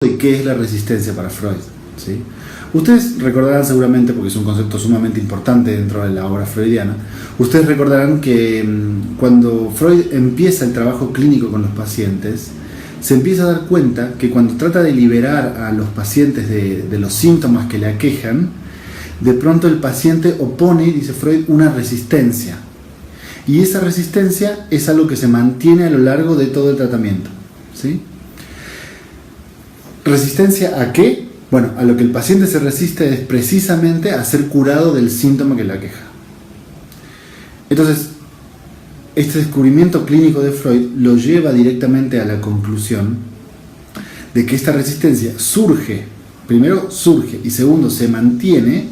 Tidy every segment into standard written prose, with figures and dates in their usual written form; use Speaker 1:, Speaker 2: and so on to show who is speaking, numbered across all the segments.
Speaker 1: de qué es la resistencia para Freud, ¿sí? Ustedes recordarán seguramente, porque es un concepto sumamente importante dentro de la obra freudiana, ustedes recordarán que cuando Freud empieza el trabajo clínico con los pacientes, se empieza a dar cuenta que cuando trata de liberar a los pacientes de los síntomas que le aquejan, de pronto el paciente opone, dice Freud, una resistencia. Y esa resistencia es algo que se mantiene a lo largo de todo el tratamiento, ¿sí? ¿Resistencia a qué? Bueno, a lo que el paciente se resiste es precisamente a ser curado del síntoma que le aqueja. Entonces, este descubrimiento clínico de Freud lo lleva directamente a la conclusión de que esta resistencia surge, primero surge y segundo se mantiene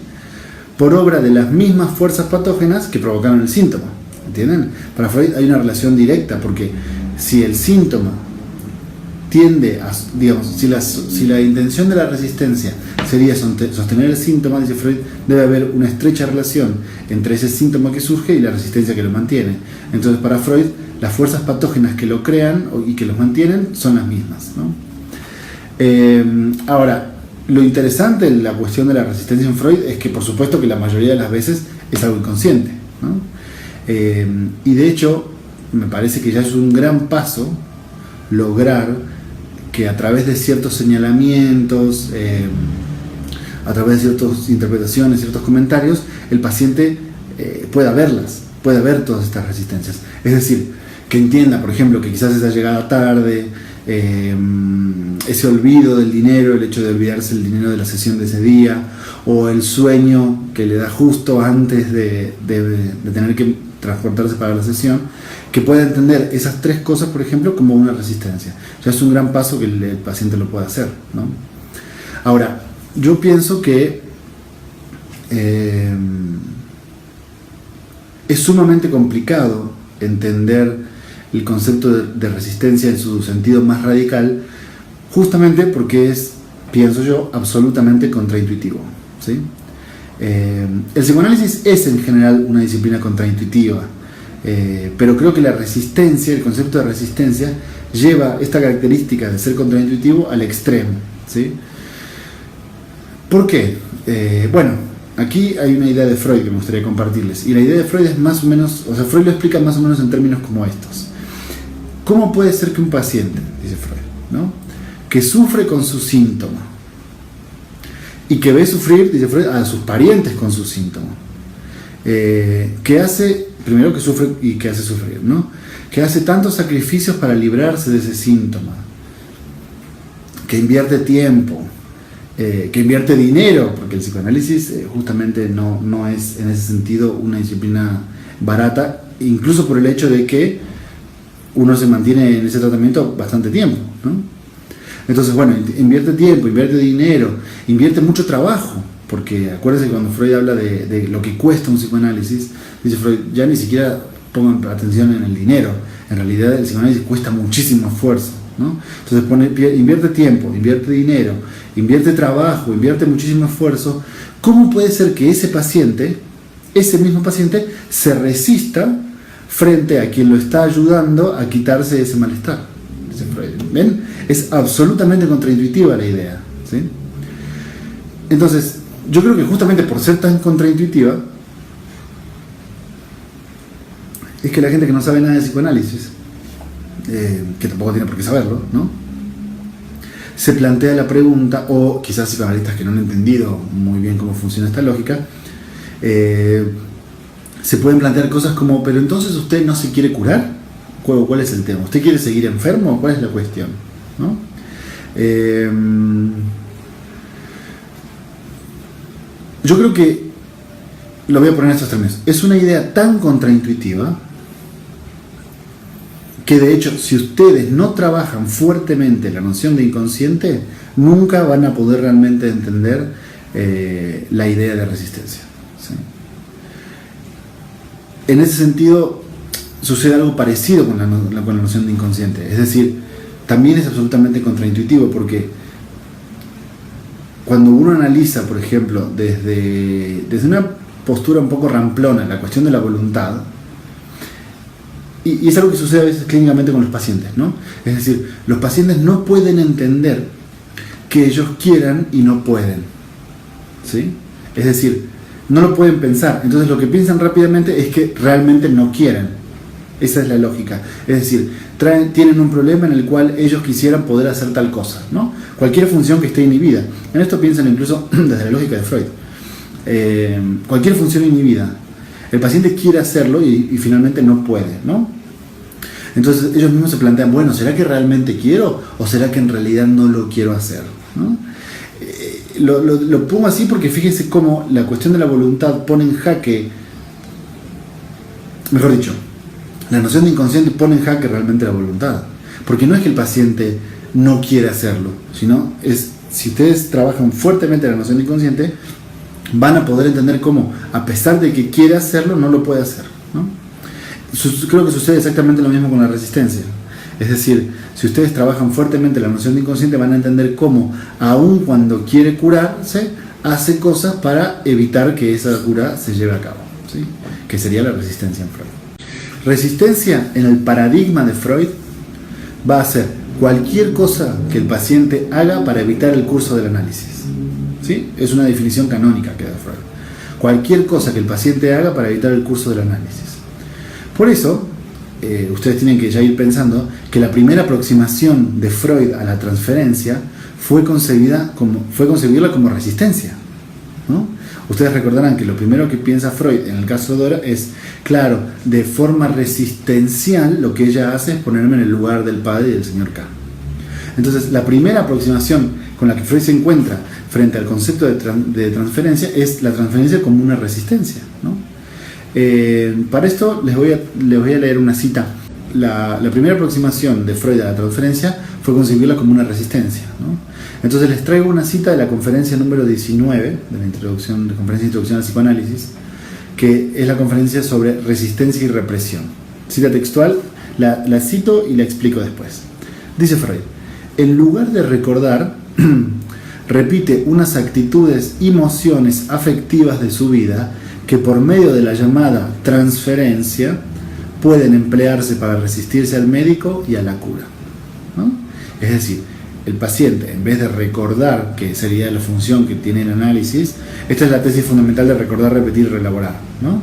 Speaker 1: por obra de las mismas fuerzas patógenas que provocaron el síntoma. ¿Entienden? Para Freud hay una relación directa, porque si el síntoma tiende a, digamos, si la intención de la resistencia sería sostener el síntoma, dice Freud, debe haber una estrecha relación entre ese síntoma que surge y la resistencia que lo mantiene. Entonces, para Freud, las fuerzas patógenas que lo crean y que los mantienen son las mismas, ¿no? Ahora, lo interesante en la cuestión de la resistencia en Freud es que, por supuesto, que la mayoría de las veces es algo inconsciente, ¿no? Y de hecho, me parece que ya es un gran paso lograr que a través de ciertos señalamientos, a través de ciertas interpretaciones, ciertos comentarios, el paciente pueda verlas, pueda ver todas estas resistencias. Es decir, que entienda, por ejemplo, que quizás esa llegada tarde, ese olvido del dinero, el hecho de olvidarse el dinero de la sesión de ese día, o el sueño que le da justo antes de tener que transportarse para la sesión, que pueda entender esas tres cosas, por ejemplo, como una resistencia. Ya es un gran paso que el paciente lo pueda hacer, ¿no? Ahora, yo pienso que es sumamente complicado entender el concepto de resistencia en su sentido más radical, justamente porque es, pienso yo, absolutamente contraintuitivo, ¿sí? El psicoanálisis es en general una disciplina contraintuitiva, pero creo que la resistencia, el concepto de resistencia, lleva esta característica de ser contraintuitivo al extremo, ¿sí? ¿Por qué? Bueno, aquí hay una idea de Freud que me gustaría compartirles, y la idea de Freud es más o menos, o sea, Freud lo explica más o menos en términos como estos. ¿Cómo puede ser que un paciente, dice Freud, ¿no?, que sufre con su síntoma y que ve sufrir, dice Freud, a sus parientes con su síntoma, que hace, primero que sufre y que hace sufrir, ¿no?, que hace tantos sacrificios para librarse de ese síntoma, que invierte tiempo, que invierte dinero, porque el psicoanálisis justamente no es en ese sentido una disciplina barata, incluso por el hecho de que uno se mantiene en ese tratamiento bastante tiempo, ¿no? Entonces, bueno, invierte tiempo, invierte dinero, invierte mucho trabajo, porque acuérdense que cuando Freud habla de lo que cuesta un psicoanálisis, dice Freud, ya ni siquiera pongan atención en el dinero, en realidad el psicoanálisis cuesta muchísimo esfuerzo, ¿no? Entonces invierte tiempo, invierte dinero, invierte trabajo, invierte muchísimo esfuerzo. ¿Cómo puede ser que ese paciente, ese mismo paciente, se resista frente a quien lo está ayudando a quitarse ese malestar? Dice Freud. ¿Ven? Es absolutamente contraintuitiva la idea, ¿sí? Entonces, yo creo que justamente por ser tan contraintuitiva, es que la gente que no sabe nada de psicoanálisis, que tampoco tiene por qué saberlo, ¿no?, se plantea la pregunta, o quizás psicoanalistas que no han entendido muy bien cómo funciona esta lógica, se pueden plantear cosas como, pero entonces usted no se quiere curar, ¿cuál es el tema? ¿Usted quiere seguir enfermo? ¿Cuál es la cuestión? ¿No? Yo creo que, lo voy a poner en estos términos, es una idea tan contraintuitiva que de hecho, si ustedes no trabajan fuertemente la noción de inconsciente, nunca van a poder realmente entender la idea de resistencia, ¿sí? En ese sentido, sucede algo parecido con la noción de inconsciente, es decir, también es absolutamente contraintuitivo, porque cuando uno analiza, por ejemplo, desde una postura un poco ramplona, la cuestión de la voluntad, y es algo que sucede a veces clínicamente con los pacientes, ¿no? Es decir, los pacientes no pueden entender que ellos quieran y no pueden, ¿sí? Es decir, no lo pueden pensar, entonces lo que piensan rápidamente es que realmente no quieren. Esa es la lógica. Es decir, tienen un problema en el cual ellos quisieran poder hacer tal cosa, ¿no? Cualquier función que esté inhibida. En esto piensan incluso desde la lógica de Freud. Cualquier función inhibida. El paciente quiere hacerlo y finalmente no puede, ¿no? Entonces ellos mismos se plantean, bueno, ¿será que realmente quiero o será que en realidad no lo quiero hacer, ¿no? Lo pongo así porque fíjese cómo la cuestión de la voluntad pone en jaque, mejor dicho, la noción de inconsciente pone en jaque realmente la voluntad. Porque no es que el paciente no quiere hacerlo, sino es, si ustedes trabajan fuertemente la noción de inconsciente, van a poder entender cómo, a pesar de que quiere hacerlo, no lo puede hacer, ¿no? Creo que sucede exactamente lo mismo con la resistencia. Es decir, si ustedes trabajan fuertemente la noción de inconsciente, van a entender cómo, aun cuando quiere curarse, hace cosas para evitar que esa cura se lleve a cabo, ¿sí? Que sería la resistencia en Freud. Resistencia en el paradigma de Freud va a ser cualquier cosa que el paciente haga para evitar el curso del análisis, ¿sí? Es una definición canónica que da Freud. Cualquier cosa que el paciente haga para evitar el curso del análisis. Por eso, ustedes tienen que ya ir pensando que la primera aproximación de Freud a la transferencia fue concebirla como resistencia, ¿no? Ustedes recordarán que lo primero que piensa Freud en el caso de Dora es, claro, de forma resistencial lo que ella hace es ponerme en el lugar del padre y del señor K. Entonces, la primera aproximación con la que Freud se encuentra frente al concepto de transferencia es la transferencia como una resistencia, ¿no? Para esto les voy a leer una cita. La primera aproximación de Freud a la transferencia fue concebirla como una resistencia, ¿no? Entonces les traigo una cita de la conferencia número 19 de la conferencia de introducción al psicoanálisis, que es la conferencia sobre resistencia y represión. Cita textual, la cito y la explico después. Dice Freud: en lugar de recordar, repite unas actitudes y mociones afectivas de su vida que por medio de la llamada transferencia pueden emplearse para resistirse al médico y a la cura, ¿no? Es decir, el paciente, en vez de recordar, que sería la función que tiene el análisis, esta es la tesis fundamental de recordar, repetir y reelaborar, ¿no?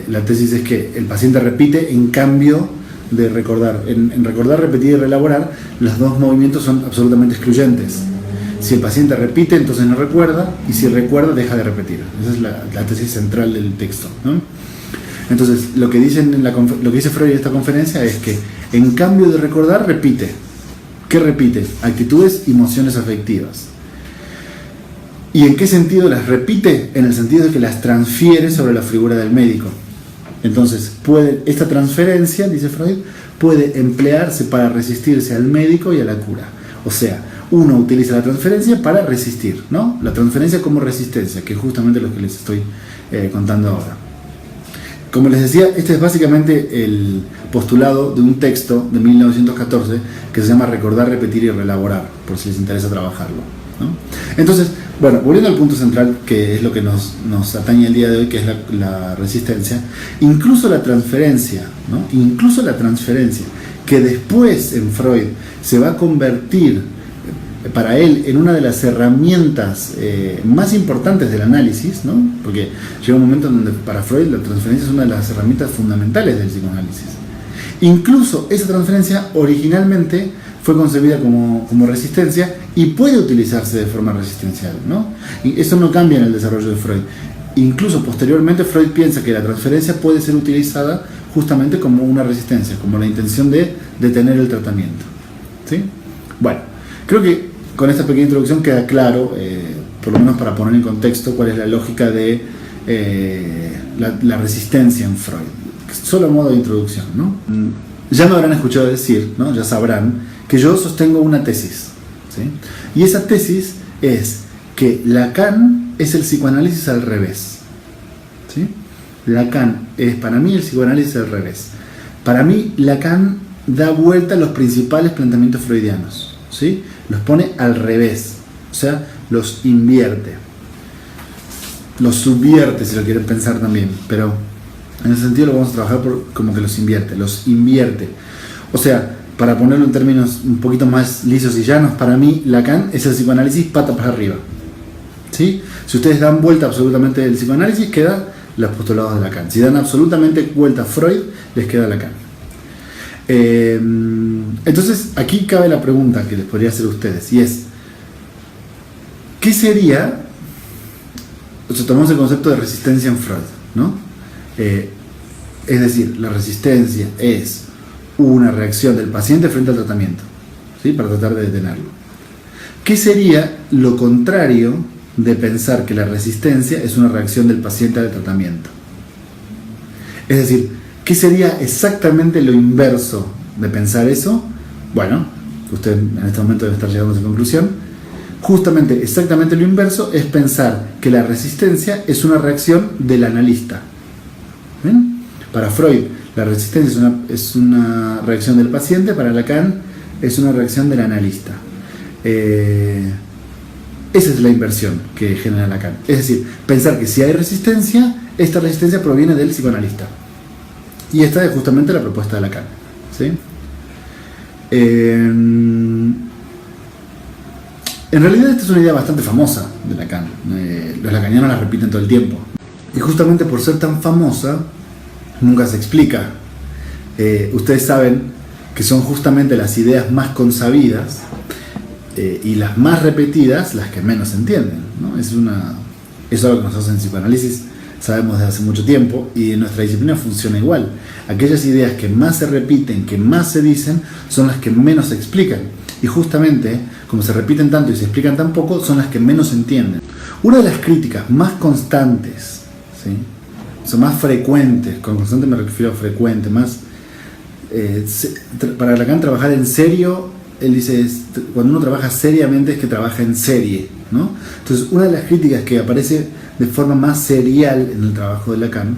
Speaker 1: La tesis es que el paciente repite en cambio de recordar. En recordar, repetir y reelaborar, los dos movimientos son absolutamente excluyentes. Si el paciente repite, entonces no recuerda, y si recuerda, deja de repetir. Esa es la tesis central del texto, ¿no? Entonces, lo que dice Freud en esta conferencia es que, en cambio de recordar, repite. ¿Qué repite? Actitudes y emociones afectivas. ¿Y en qué sentido las repite? En el sentido de que las transfiere sobre la figura del médico. Entonces, esta transferencia, dice Freud, puede emplearse para resistirse al médico y a la cura. O sea, uno utiliza la transferencia para resistir, ¿no? La transferencia como resistencia, que es justamente lo que les estoy contando ahora. Como les decía, este es básicamente el postulado de un texto de 1914 que se llama Recordar, repetir y reelaborar, por si les interesa trabajarlo, ¿no? Entonces, bueno, volviendo al punto central, que es lo que nos atañe el día de hoy, que es la resistencia, incluso la transferencia, ¿no? Incluso la transferencia, que después en Freud se va a convertir para él en una de las herramientas más importantes del análisis, ¿no? Porque llega un momento en donde para Freud la transferencia es una de las herramientas fundamentales del psicoanálisis. Incluso esa transferencia originalmente fue concebida como resistencia y puede utilizarse de forma resistencial, ¿no? Y eso no cambia en el desarrollo de Freud. Incluso posteriormente Freud piensa que la transferencia puede ser utilizada justamente como una resistencia, como la intención de detener el tratamiento, ¿sí? Bueno, creo que con esta pequeña introducción queda claro, por lo menos para poner en contexto, cuál es la lógica de la resistencia en Freud. Solo a modo de introducción, ¿no? Ya me habrán escuchado decir, ¿no? Ya sabrán que yo sostengo una tesis, ¿sí? Y esa tesis es que Lacan es el psicoanálisis al revés, ¿sí? Lacan es para mí el psicoanálisis al revés. Para mí Lacan da vuelta a los principales planteamientos freudianos, ¿sí? Los pone al revés, o sea, los invierte, los subvierte si lo quieren pensar también, pero en ese sentido lo vamos a trabajar como que los invierte. O sea, para ponerlo en términos un poquito más lisos y llanos, para mí Lacan es el psicoanálisis pata para arriba. ¿Sí? Si ustedes dan vuelta absolutamente del psicoanálisis, queda los postulados de Lacan. Si dan absolutamente vuelta a Freud, les queda Lacan. Entonces, aquí cabe la pregunta que les podría hacer a ustedes, y es, ¿qué sería? O sea, tomamos el concepto de resistencia en Freud, ¿no? Es decir, la resistencia es una reacción del paciente frente al tratamiento, ¿sí? Para tratar de detenerlo. ¿Qué sería lo contrario de pensar que la resistencia es una reacción del paciente al tratamiento? Es decir, ¿qué sería exactamente lo inverso de pensar eso? Bueno, usted en este momento debe estar llegando a esa conclusión. Justamente, exactamente lo inverso es pensar que la resistencia es una reacción del analista. ¿Ven? Para Freud, la resistencia es una reacción del paciente, para Lacan es una reacción del analista. Esa es la inversión que genera Lacan. Es decir, pensar que si hay resistencia, esta resistencia proviene del psicoanalista. Y esta es justamente la propuesta de Lacan, ¿sí? En realidad esta es una idea bastante famosa de Lacan. Los lacanianos la repiten todo el tiempo. Y justamente por ser tan famosa, nunca se explica. Ustedes saben que son justamente las ideas más consabidas y las más repetidas las que menos se entienden, ¿no? Es algo que nosotros en psicoanálisis sabemos desde hace mucho tiempo, y en nuestra disciplina funciona igual. Aquellas ideas que más se repiten, que más se dicen, son las que menos se explican. Y justamente, como se repiten tanto y se explican tan poco, son las que menos se entienden. Una de las críticas más constantes, ¿sí? Son más frecuentes, con constante me refiero a frecuente, más para Lacan trabajar en serio, él dice, cuando uno trabaja seriamente es que trabaja en serie, ¿no? Entonces, una de las críticas que aparece de forma más serial en el trabajo de Lacan,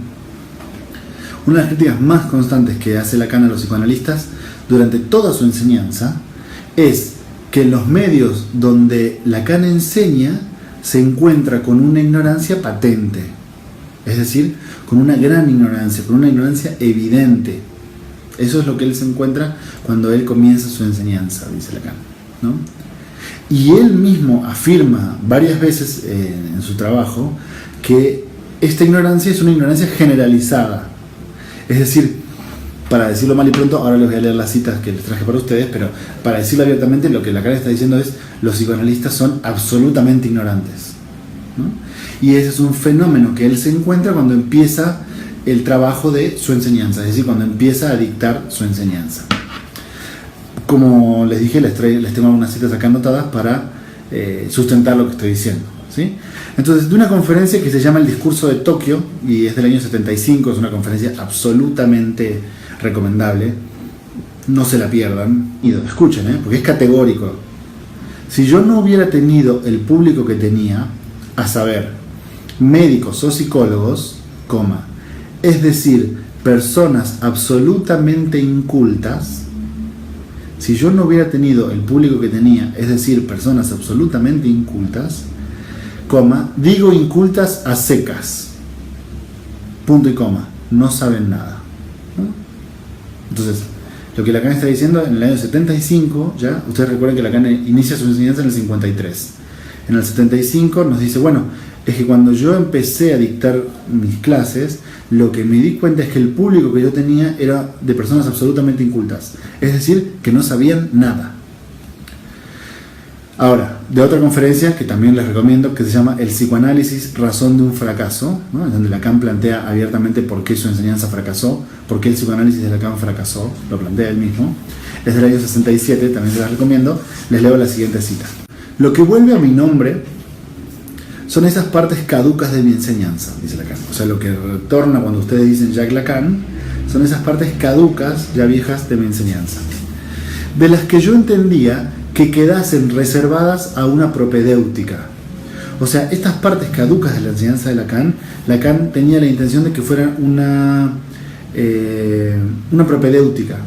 Speaker 1: una de las críticas más constantes que hace Lacan a los psicoanalistas durante toda su enseñanza es que en los medios donde Lacan enseña se encuentra con una ignorancia patente, es decir, con una gran ignorancia, con una ignorancia evidente. Eso es lo que él se encuentra cuando él comienza su enseñanza, dice Lacan, ¿no? Y él mismo afirma varias veces en su trabajo que esta ignorancia es una ignorancia generalizada. Es decir, para decirlo mal y pronto, ahora les voy a leer las citas que les traje para ustedes, pero para decirlo abiertamente, lo que Lacan está diciendo es: los psicoanalistas son absolutamente ignorantes, ¿no? Y ese es un fenómeno que él se encuentra cuando empieza el trabajo de su enseñanza, es decir, cuando empieza a dictar su enseñanza. Como les dije, les tengo algunas citas acá anotadas para sustentar lo que estoy diciendo, ¿sí? Entonces, de una conferencia que se llama El Discurso de Tokio, y es del año 75, es una conferencia absolutamente recomendable, no se la pierdan. Escuchen, porque es categórico. Si yo no hubiera tenido el público que tenía, a saber, médicos o psicólogos, es decir, personas absolutamente incultas, si yo no hubiera tenido el público que tenía, es decir, personas absolutamente incultas, digo incultas a secas, punto y coma, no saben nada, ¿no? Entonces, lo que Lacan está diciendo en el año 75, ya, ustedes recuerden que Lacan inicia su enseñanza en el 53. En el 75 nos dice, bueno, es que cuando yo empecé a dictar mis clases, lo que me di cuenta es que el público que yo tenía era de personas absolutamente incultas, es decir, que no sabían nada. Ahora, de otra conferencia que también les recomiendo, que se llama El psicoanálisis, razón de un fracaso, ¿no? En donde Lacan plantea abiertamente por qué su enseñanza fracasó, por qué el psicoanálisis de Lacan fracasó, lo plantea él mismo. Es del año 67, también se las recomiendo. Les leo la siguiente cita. Lo que vuelve a mi nombre son esas partes caducas de mi enseñanza, dice Lacan. O sea, lo que retorna cuando ustedes dicen Jacques Lacan son esas partes caducas, ya viejas, de mi enseñanza, de las que yo entendía que quedasen reservadas a una propedéutica. O sea, estas partes caducas de la enseñanza de Lacan, Lacan tenía la intención de que fueran una propedéutica.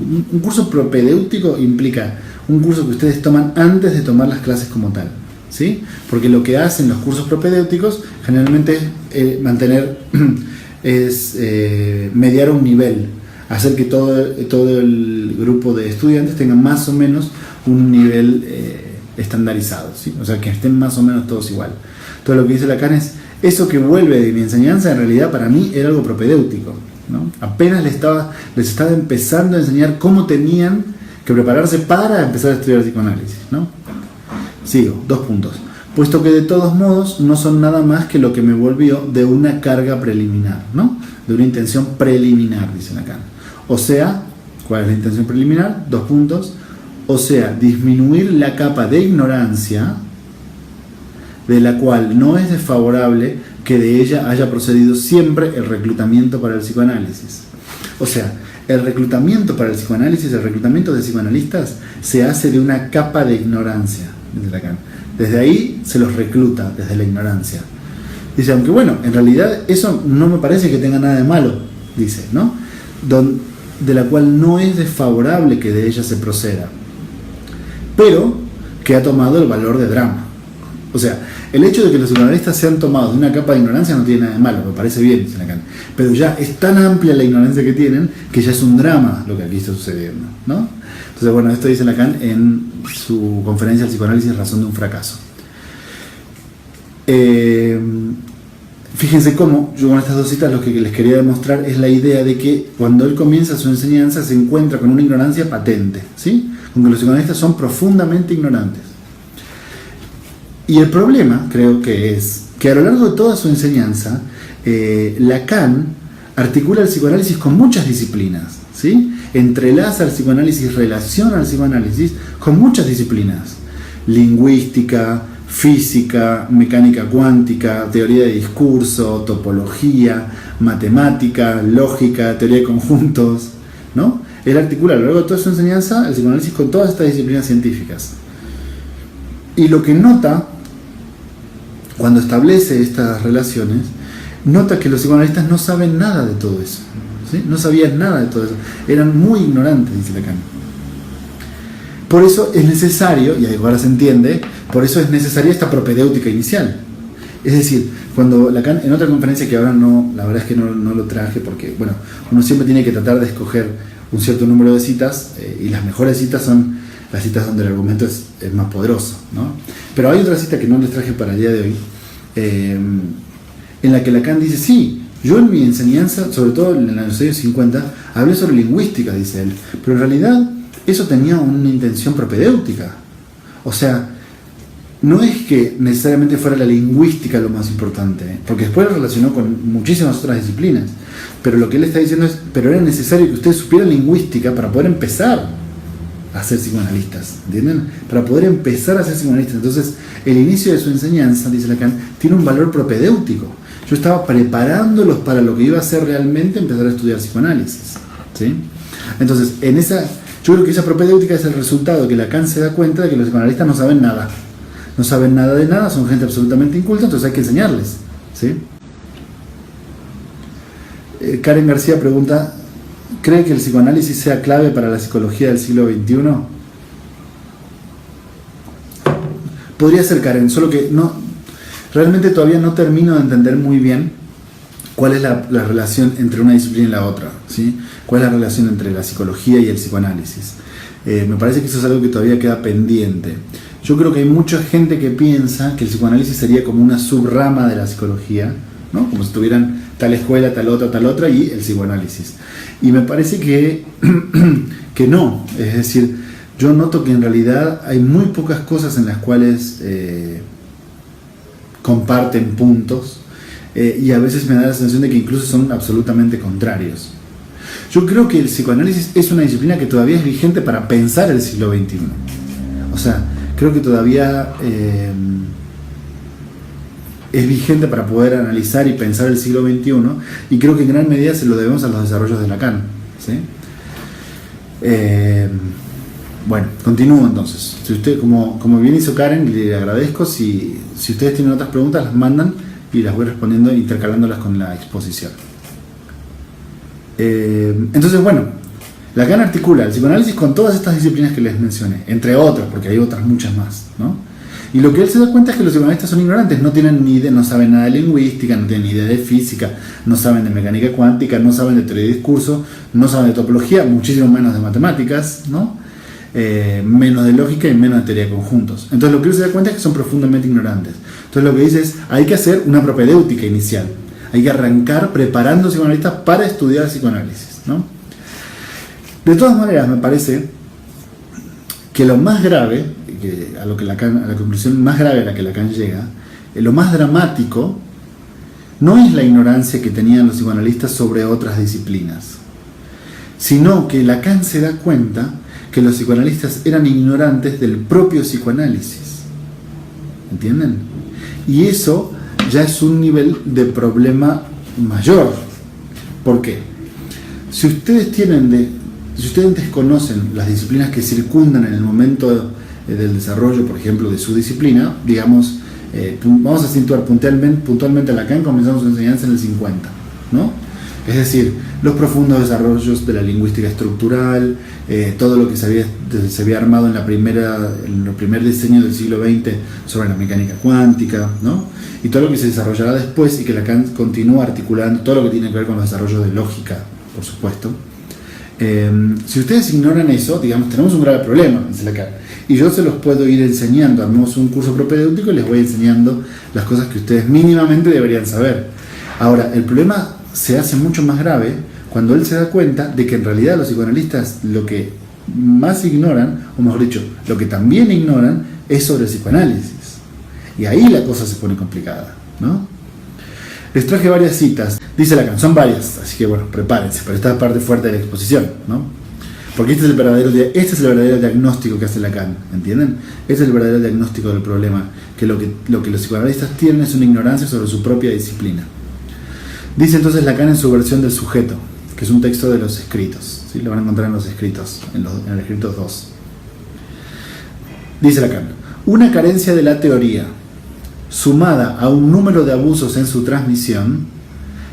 Speaker 1: Un curso propedéutico implica un curso que ustedes toman antes de tomar las clases como tal, ¿sí? Porque lo que hacen los cursos propedéuticos generalmente es mediar un nivel. hacer que todo el grupo de estudiantes tenga más o menos un nivel estandarizado, ¿sí? O sea, que estén más o menos todos igual. Todo lo que dice Lacan es, eso que vuelve de mi enseñanza en realidad para mí era algo propedéutico, ¿no? Apenas les estaba empezando a enseñar cómo tenían que prepararse para empezar a estudiar psicoanálisis, ¿no? Sigo, 2 puntos. Puesto que de todos modos no son nada más que lo que me volvió de una carga preliminar, ¿no? De una intención preliminar, dice Lacan. O sea, ¿cuál es la intención preliminar? 2 puntos. O sea, disminuir la capa de ignorancia de la cual no es desfavorable que de ella haya procedido siempre el reclutamiento para el psicoanálisis. O sea, el reclutamiento para el psicoanálisis, el reclutamiento de psicoanalistas se hace de una capa de ignorancia, dice Lacan. Desde ahí se los recluta, desde la ignorancia. Dice, aunque bueno, en realidad eso no me parece que tenga nada de malo, dice, ¿no? De la cual no es desfavorable que de ella se proceda, pero que ha tomado el valor de drama. O sea, el hecho de que los psicoanalistas sean tomados de una capa de ignorancia no tiene nada de malo, me parece bien, dice Lacan. Pero ya es tan amplia la ignorancia que tienen que ya es un drama lo que aquí está sucediendo, ¿no? Entonces, bueno, esto dice Lacan en su conferencia El psicoanálisis, razón de un fracaso. Fíjense cómo, yo con estas 2 citas lo que les quería demostrar es la idea de que cuando él comienza su enseñanza se encuentra con una ignorancia patente, ¿sí? Con que los psicoanalistas son profundamente ignorantes. Y el problema, creo que es, que a lo largo de toda su enseñanza, Lacan articula el psicoanálisis con muchas disciplinas, ¿sí? Entrelaza el psicoanálisis, relaciona el psicoanálisis con muchas disciplinas. Lingüística, física, mecánica cuántica, teoría de discurso, topología, matemática, lógica, teoría de conjuntos, ¿no? Él articula a lo largo de toda su enseñanza el psicoanálisis con todas estas disciplinas científicas. Y lo que nota, cuando establece estas relaciones, nota que los psicoanalistas no saben nada de todo eso, ¿sí? No sabían nada de todo eso, eran muy ignorantes, dice Lacan. Por eso es necesario, y ahora se entiende, por eso es necesaria esta propedéutica inicial. Es decir, cuando Lacan, en otra conferencia que ahora no, la verdad es que no lo traje porque, bueno, uno siempre tiene que tratar de escoger un cierto número de citas, y las mejores citas son las citas donde el argumento es más poderoso, ¿no? Pero hay otra cita que no les traje para el día de hoy, en la que Lacan dice, sí, yo en mi enseñanza, sobre todo en los años 50, hablé sobre lingüística, dice él, pero en realidad eso tenía una intención propedéutica. O sea, no es que necesariamente fuera la lingüística lo más importante, porque después lo relacionó con muchísimas otras disciplinas, pero lo que él está diciendo es, pero era necesario que ustedes supieran lingüística para poder empezar a ser psicoanalistas, ¿entienden? Para poder empezar a ser psicoanalistas. Entonces, el inicio de su enseñanza, dice Lacan, tiene un valor propedéutico. Yo estaba preparándolos para lo que iba a ser realmente empezar a estudiar psicoanálisis, ¿sí? Entonces, yo creo que esa propedéutica es el resultado de que Lacan se da cuenta de que los psicoanalistas no saben nada. No saben nada de nada, son gente absolutamente inculta, entonces hay que enseñarles, ¿sí? Karen García pregunta, ¿cree que el psicoanálisis sea clave para la psicología del siglo XXI? Podría ser, Karen, solo que realmente todavía no termino de entender muy bien cuál es la relación entre una disciplina y la otra, ¿sí? ¿Cuál es la relación entre la psicología y el psicoanálisis? Me parece que eso es algo que todavía queda pendiente. Yo creo que hay mucha gente que piensa que el psicoanálisis sería como una subrama de la psicología, ¿no? Como si tuvieran tal escuela, tal otra y el psicoanálisis. Y me parece que no. Es decir, yo noto que en realidad hay muy pocas cosas en las cuales comparten puntos, y a veces me da la sensación de que incluso son absolutamente contrarios. Yo creo que el psicoanálisis es una disciplina que todavía es vigente para pensar el siglo XXI. O sea, creo que todavía es vigente para poder analizar y pensar el siglo XXI, y creo que en gran medida se lo debemos a los desarrollos de Lacan, ¿sí? Bueno, continúo entonces. Si usted, como bien hizo Karen, le agradezco. Si ustedes tienen otras preguntas, las mandan y las voy respondiendo, intercalándolas con la exposición. Entonces, bueno, Lacan articula el psicoanálisis con todas estas disciplinas que les mencioné, entre otras, porque hay otras muchas más, ¿no? Y lo que él se da cuenta es que los psicoanalistas son ignorantes, no tienen ni idea, no saben nada de lingüística, no tienen ni idea de física, no saben de mecánica cuántica, no saben de teoría de discurso, no saben de topología, muchísimo menos de matemáticas, ¿no? Menos de lógica y menos de teoría de conjuntos. Entonces lo que él se da cuenta es que son profundamente ignorantes. Entonces lo que dice es, hay que hacer una propedéutica inicial, hay que arrancar preparando psicoanalistas para estudiar psicoanálisis, ¿no? De todas maneras, me parece que lo más grave, a la conclusión más grave a la que Lacan llega, lo más dramático, no es la ignorancia que tenían los psicoanalistas sobre otras disciplinas, sino que Lacan se da cuenta que los psicoanalistas eran ignorantes del propio psicoanálisis. ¿Entienden? Y eso ya es un nivel de problema mayor. ¿Por qué? Si ustedes desconocen las disciplinas que circundan en el momento del desarrollo, por ejemplo, de su disciplina, digamos, vamos a situar puntualmente a Lacan, comenzamos su enseñanza en el 50, ¿no? Es decir, los profundos desarrollos de la lingüística estructural, todo lo que se había armado en el primer diseño del siglo XX sobre la mecánica cuántica, ¿no? Y todo lo que se desarrollará después y que Lacan continúa articulando, todo lo que tiene que ver con los desarrollos de lógica, por supuesto. Si ustedes ignoran eso, digamos, tenemos un grave problema, dice Lacan. Y yo se los puedo ir enseñando, armamos un curso propedéutico y les voy enseñando las cosas que ustedes mínimamente deberían saber. Ahora, el problema se hace mucho más grave cuando él se da cuenta de que en realidad los psicoanalistas lo que más ignoran, o mejor dicho, lo que también ignoran es sobre el psicoanálisis. Y ahí la cosa se pone complicada, ¿no? Les traje varias citas, dice Lacan, son varias, así que bueno, prepárense, pero esta es parte fuerte de la exposición, ¿no? Porque este es el verdadero diagnóstico que hace Lacan, ¿entienden? Este es el verdadero diagnóstico del problema, que lo que los psicoanalistas tienen es una ignorancia sobre su propia disciplina. Dice entonces Lacan en su versión del sujeto, que es un texto de los escritos, ¿sí? Lo van a encontrar en los escritos, en el escrito 2. Dice Lacan, una carencia de la teoría, sumada a un número de abusos en su transmisión,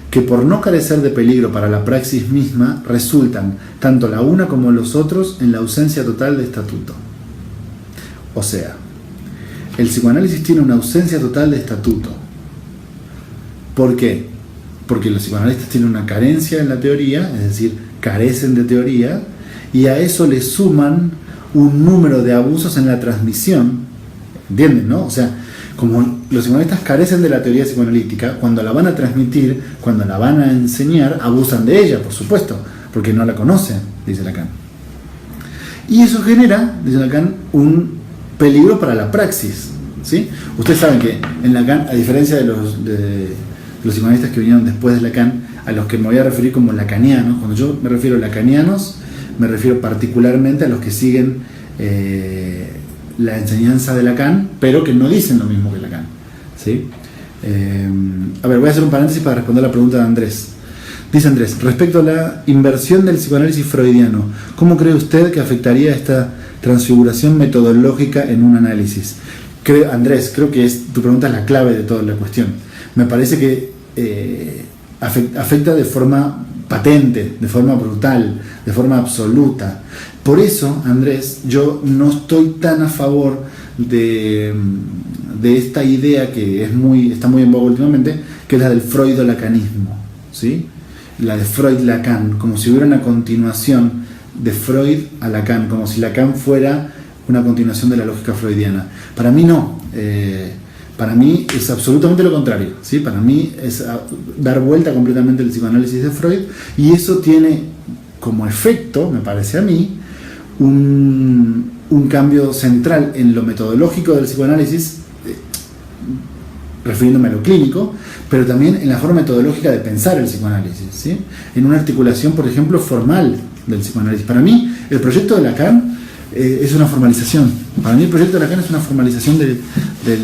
Speaker 1: que por no carecer de peligro para la praxis misma, resultan, tanto la una como los otros, en la ausencia total de estatuto. O sea, el psicoanálisis tiene una ausencia total de estatuto. ¿Por qué? Porque los psicoanalistas tienen una carencia en la teoría, es decir, carecen de teoría, y a eso le suman un número de abusos en la transmisión. ¿Entienden, no? O sea, como los psicoanalistas carecen de la teoría psicoanalítica, cuando la van a transmitir, cuando la van a enseñar, abusan de ella, por supuesto, porque no la conocen, dice Lacan. Y eso genera, dice Lacan, un peligro para la praxis, ¿sí? Ustedes saben que en Lacan, a diferencia de los psicoanalistas que vinieron después de Lacan, a los que me voy a referir como lacanianos, cuando yo me refiero a lacanianos, me refiero particularmente a los que siguen la enseñanza de Lacan, pero que no dicen lo mismo que Lacan, ¿sí? A ver, voy a hacer un paréntesis para responder la pregunta de Andrés. Dice Andrés, respecto a la inversión del psicoanálisis freudiano, ¿cómo cree usted que afectaría esta transfiguración metodológica en un análisis? Andrés, creo que tu pregunta es la clave de toda la cuestión. Me parece que afecta de forma patente, de forma brutal, de forma absoluta. Por eso, Andrés, yo no estoy tan a favor de esta idea que está muy en boga últimamente, que es la del freudo-lacanismo, ¿sí? La de Freud-Lacan, como si hubiera una continuación de Freud a Lacan, como si Lacan fuera una continuación de la lógica freudiana. Para mí no. Para mí es absolutamente lo contrario, ¿sí? Para mí es dar vuelta completamente el psicoanálisis de Freud, y eso tiene como efecto, me parece a mí, un cambio central en lo metodológico del psicoanálisis, refiriéndome a lo clínico, pero también en la forma metodológica de pensar el psicoanálisis, ¿sí? En una articulación, por ejemplo, formal del psicoanálisis. Para mí, el proyecto de Lacan es una formalización. Para mí el proyecto de Lacan es una formalización del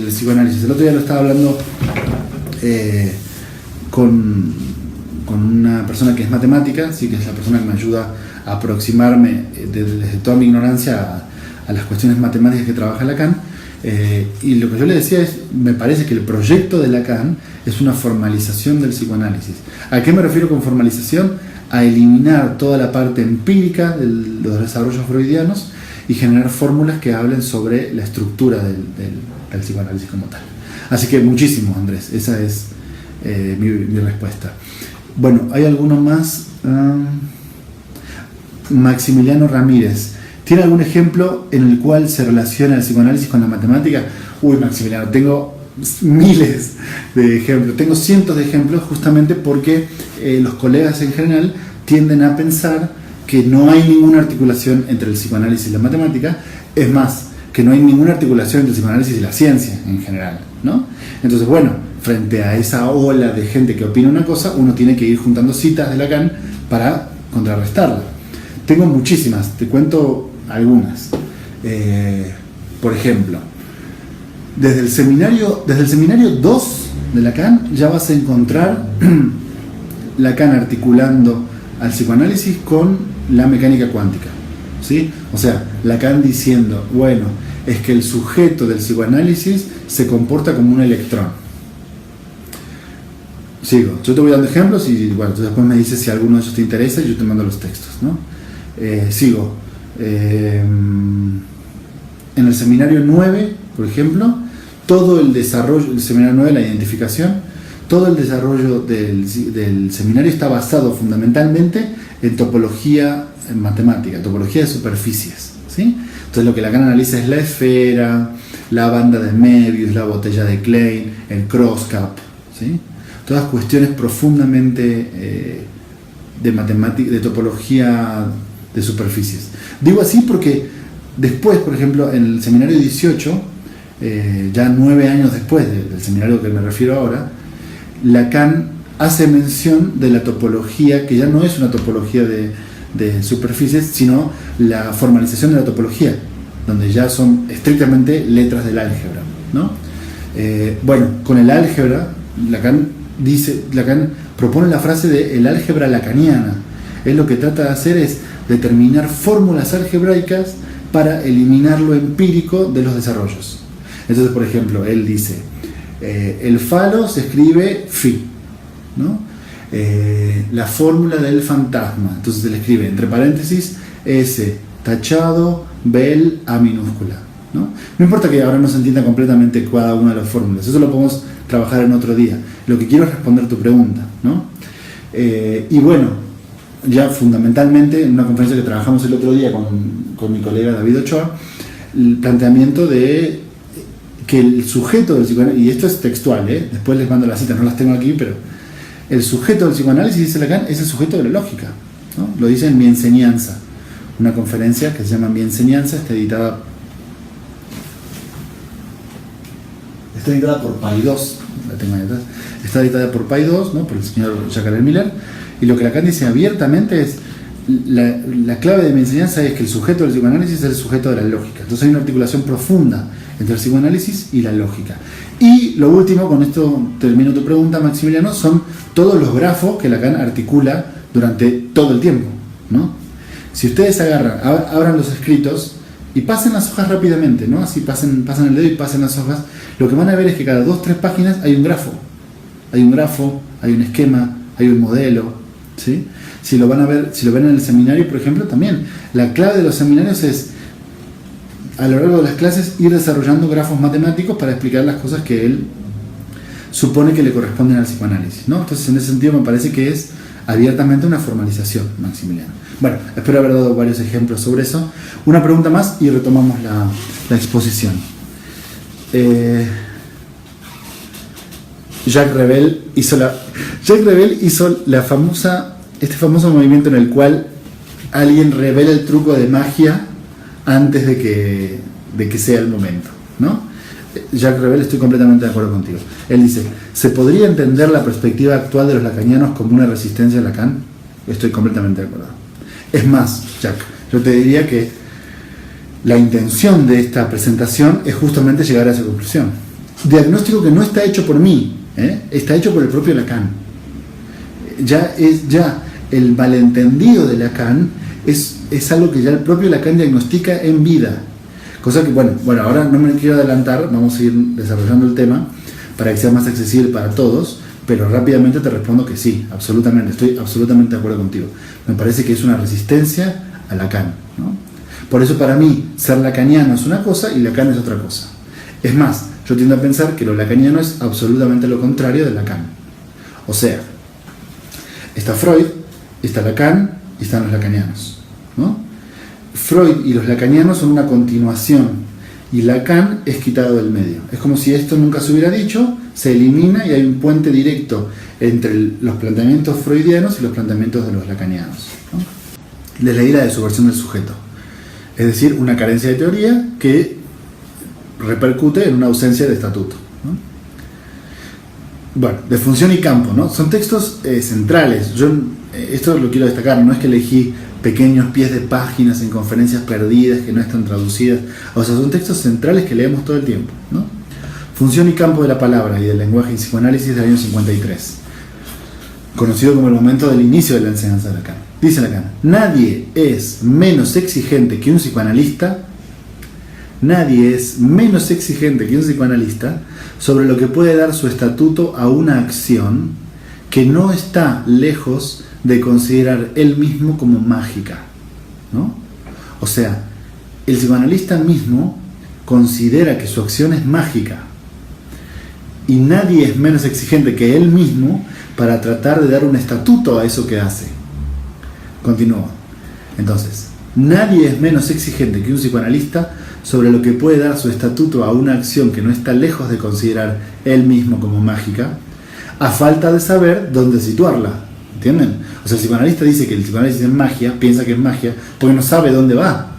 Speaker 1: psicoanálisis. El otro día lo estaba hablando con una persona que es matemática, sí, que es la persona que me ayuda a aproximarme desde toda mi ignorancia a las cuestiones matemáticas que trabaja Lacan. Y lo que yo le decía es, me parece que el proyecto de Lacan es una formalización del psicoanálisis. ¿A qué me refiero con formalización? A eliminar toda la parte empírica de los desarrollos freudianos y generar fórmulas que hablen sobre la estructura del psicoanálisis como tal. Así que muchísimo, Andrés, esa es mi respuesta. Bueno, ¿hay alguno más? Maximiliano Ramírez, ¿tiene algún ejemplo en el cual se relaciona el psicoanálisis con la matemática? Uy, Maximiliano, tengo miles de ejemplos, tengo cientos de ejemplos, justamente porque los colegas en general tienden a pensar que no hay ninguna articulación entre el psicoanálisis y la matemática, es más, que no hay ninguna articulación entre el psicoanálisis y la ciencia en general, ¿no? Entonces, bueno, frente a esa ola de gente que opina una cosa, uno tiene que ir juntando citas de Lacan para contrarrestarla. Tengo muchísimas, te cuento algunas. Por ejemplo, desde el seminario 2 de Lacan ya vas a encontrar Lacan articulando al psicoanálisis con la mecánica cuántica, ¿sí? O sea, Lacan diciendo, bueno, es que el sujeto del psicoanálisis se comporta como un electrón. Sigo, yo te voy dando ejemplos y bueno, tú después me dices si alguno de ellos te interesa y yo te mando los textos, ¿no? Sigo. En el seminario 9, por ejemplo, todo el desarrollo, el seminario 9, la identificación, todo el desarrollo del seminario está basado fundamentalmente en topología matemática, topología de superficies, ¿sí? Entonces lo que Lacan analiza es la esfera, la banda de Möbius, la botella de Klein, el cross-cap, ¿sí? Todas cuestiones profundamente de matemática, de topología de superficies. Digo así porque después, por ejemplo, en el seminario 18, ya 9 años después del seminario al que me refiero ahora, Lacan hace mención de la topología, que ya no es una topología de superficies, sino la formalización de la topología, donde ya son estrictamente letras del álgebra, ¿no? Bueno, con el álgebra, Lacan propone la frase de el álgebra lacaniana. Él lo que trata de hacer es determinar fórmulas algebraicas para eliminar lo empírico de los desarrollos. Entonces, por ejemplo, él dice, el falo se escribe phi, ¿no? La fórmula del fantasma, entonces se le escribe entre paréntesis S tachado bel A minúscula, ¿no? No importa que ahora no se entienda completamente cada una de las fórmulas, eso lo podemos trabajar en otro día. Lo que quiero es responder tu pregunta, ¿no? Y bueno, ya fundamentalmente en una conferencia que trabajamos el otro día con mi colega David Ochoa, el planteamiento de que el sujeto del psicoanálisis, y esto es textual, después les mando las citas, no las tengo aquí, pero el sujeto del psicoanálisis, dice Lacan, es el sujeto de la lógica, ¿no? Lo dice en Mi Enseñanza, una conferencia que se llama Mi Enseñanza, está editada por Paidós, la tengo ahí atrás, está editada por Paidós, ¿no? Por el señor Jacques Miller, y lo que Lacan dice abiertamente es, la clave de Mi Enseñanza es que el sujeto del psicoanálisis es el sujeto de la lógica. Entonces hay una articulación profunda entre el psicoanálisis y la lógica. Y lo último, con esto termino tu pregunta, Maximiliano, son todos los grafos que Lacan articula durante todo el tiempo, ¿no? Si ustedes abran los escritos y pasen las hojas rápidamente, ¿no? Así pasen el dedo y pasen las hojas, lo que van a ver es que cada 2-3 páginas hay un grafo. Hay un grafo, hay un esquema, hay un modelo, ¿sí? Si lo van a ver, si lo ven en el seminario, por ejemplo, también. La clave de los seminarios es, a lo largo de las clases, ir desarrollando grafos matemáticos para explicar las cosas que él supone que le corresponden al psicoanálisis, ¿no? Entonces, en ese sentido, me parece que es abiertamente una formalización, Maximiliano. Bueno, espero haber dado varios ejemplos sobre eso. Una pregunta más y retomamos la exposición. Jacques Rebel hizo este famoso movimiento en el cual alguien revela el truco de magia antes de que sea el momento, ¿no? Jacques Rebel, estoy completamente de acuerdo contigo. Él dice, ¿se podría entender la perspectiva actual de los lacanianos como una resistencia a Lacan? Estoy completamente de acuerdo. Es más, Jacques, yo te diría que la intención de esta presentación es justamente llegar a esa conclusión. Diagnóstico que no está hecho por mí, está hecho por el propio Lacan. Ya el malentendido de Lacan es algo que ya el propio Lacan diagnostica en vida. Cosa que, bueno, ahora no me quiero adelantar, vamos a ir desarrollando el tema para que sea más accesible para todos, pero rápidamente te respondo que sí, absolutamente, estoy absolutamente de acuerdo contigo. Me parece que es una resistencia a Lacan, ¿no? Por eso para mí ser lacaniano es una cosa y Lacan es otra cosa. Es más, yo tiendo a pensar que lo lacaniano es absolutamente lo contrario de Lacan. O sea, está Freud, está Lacan y están los lacanianos, ¿no? Freud y los lacanianos son una continuación y Lacan es quitado del medio. Es como si esto nunca se hubiera dicho, se elimina y hay un puente directo entre los planteamientos freudianos y los planteamientos de los lacanianos, ¿no? Les leí la de subversión del sujeto, es decir, una carencia de teoría que repercute en una ausencia de estatuto, ¿no? Bueno, de función y campo, ¿no? Son textos centrales. Yo esto lo quiero destacar, no es que elegí pequeños pies de páginas en conferencias perdidas que no están traducidas, o sea, son textos centrales que leemos todo el tiempo, ¿no? Función y campo de la palabra y del lenguaje en psicoanálisis del año 53, conocido como el momento del inicio de la enseñanza de Lacan. Dice Lacan: nadie es menos exigente que un psicoanalista, sobre lo que puede dar su estatuto a una acción que no está lejos de considerar él mismo como mágica, ¿no? O sea, el psicoanalista mismo considera que su acción es mágica y nadie es menos exigente que él mismo para tratar de dar un estatuto a eso que hace. Continúo. Entonces, nadie es menos exigente que un psicoanalista sobre lo que puede dar su estatuto a una acción que no está lejos de considerar él mismo como mágica, a falta de saber dónde situarla. ¿Entienden? O sea, el psicoanalista dice que el psicoanálisis es magia, piensa que es magia, porque no sabe dónde va.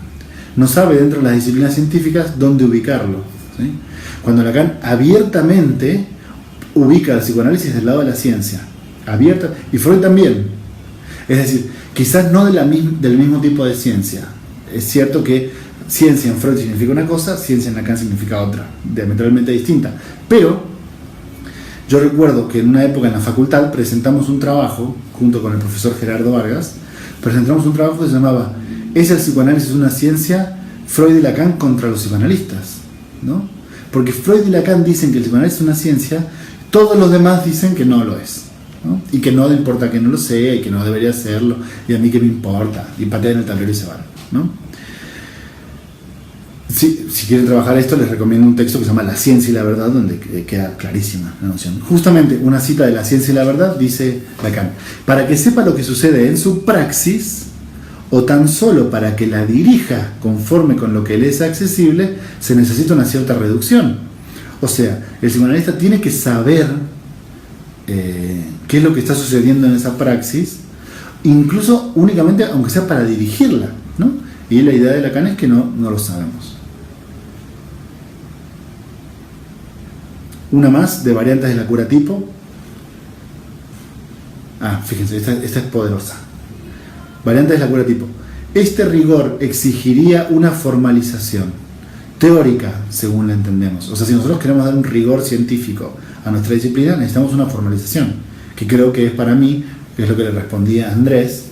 Speaker 1: No sabe dentro de las disciplinas científicas dónde ubicarlo, ¿sí? Cuando Lacan abiertamente ubica el psicoanálisis del lado de la ciencia, abierta, y Freud también. Es decir, quizás no del mismo tipo de ciencia. Es cierto que ciencia en Freud significa una cosa, ciencia en Lacan significa otra, diametralmente distinta. Pero yo recuerdo que en una época en la facultad presentamos un trabajo, junto con el profesor Gerardo Vargas, presentamos un trabajo que se llamaba ¿Es el psicoanálisis una ciencia? Freud y Lacan contra los psicoanalistas, ¿no? Porque Freud y Lacan dicen que el psicoanálisis es una ciencia, todos los demás dicen que no lo es, ¿no? Y que no importa que no lo sea y que no debería serlo, y a mí que me importa, y patean el tablero y se van, ¿no? Si quieren trabajar esto, les recomiendo un texto que se llama La ciencia y la verdad, donde queda clarísima la noción. Justamente una cita de La ciencia y la verdad dice Lacan: para que sepa lo que sucede en su praxis, o tan solo para que la dirija conforme con lo que le es accesible, se necesita una cierta reducción. O sea, el psicoanalista tiene que saber qué es lo que está sucediendo en esa praxis, incluso únicamente, aunque sea para dirigirla, ¿no? Y la idea de Lacan es que no lo sabemos. Una más de variantes de la cura tipo. Fíjense, esta es poderosa. Variantes de la cura tipo. Este rigor exigiría una formalización teórica, según la entendemos. O sea, si nosotros queremos dar un rigor científico a nuestra disciplina, necesitamos una formalización, que creo que es para mí, que es lo que le respondía a Andrés,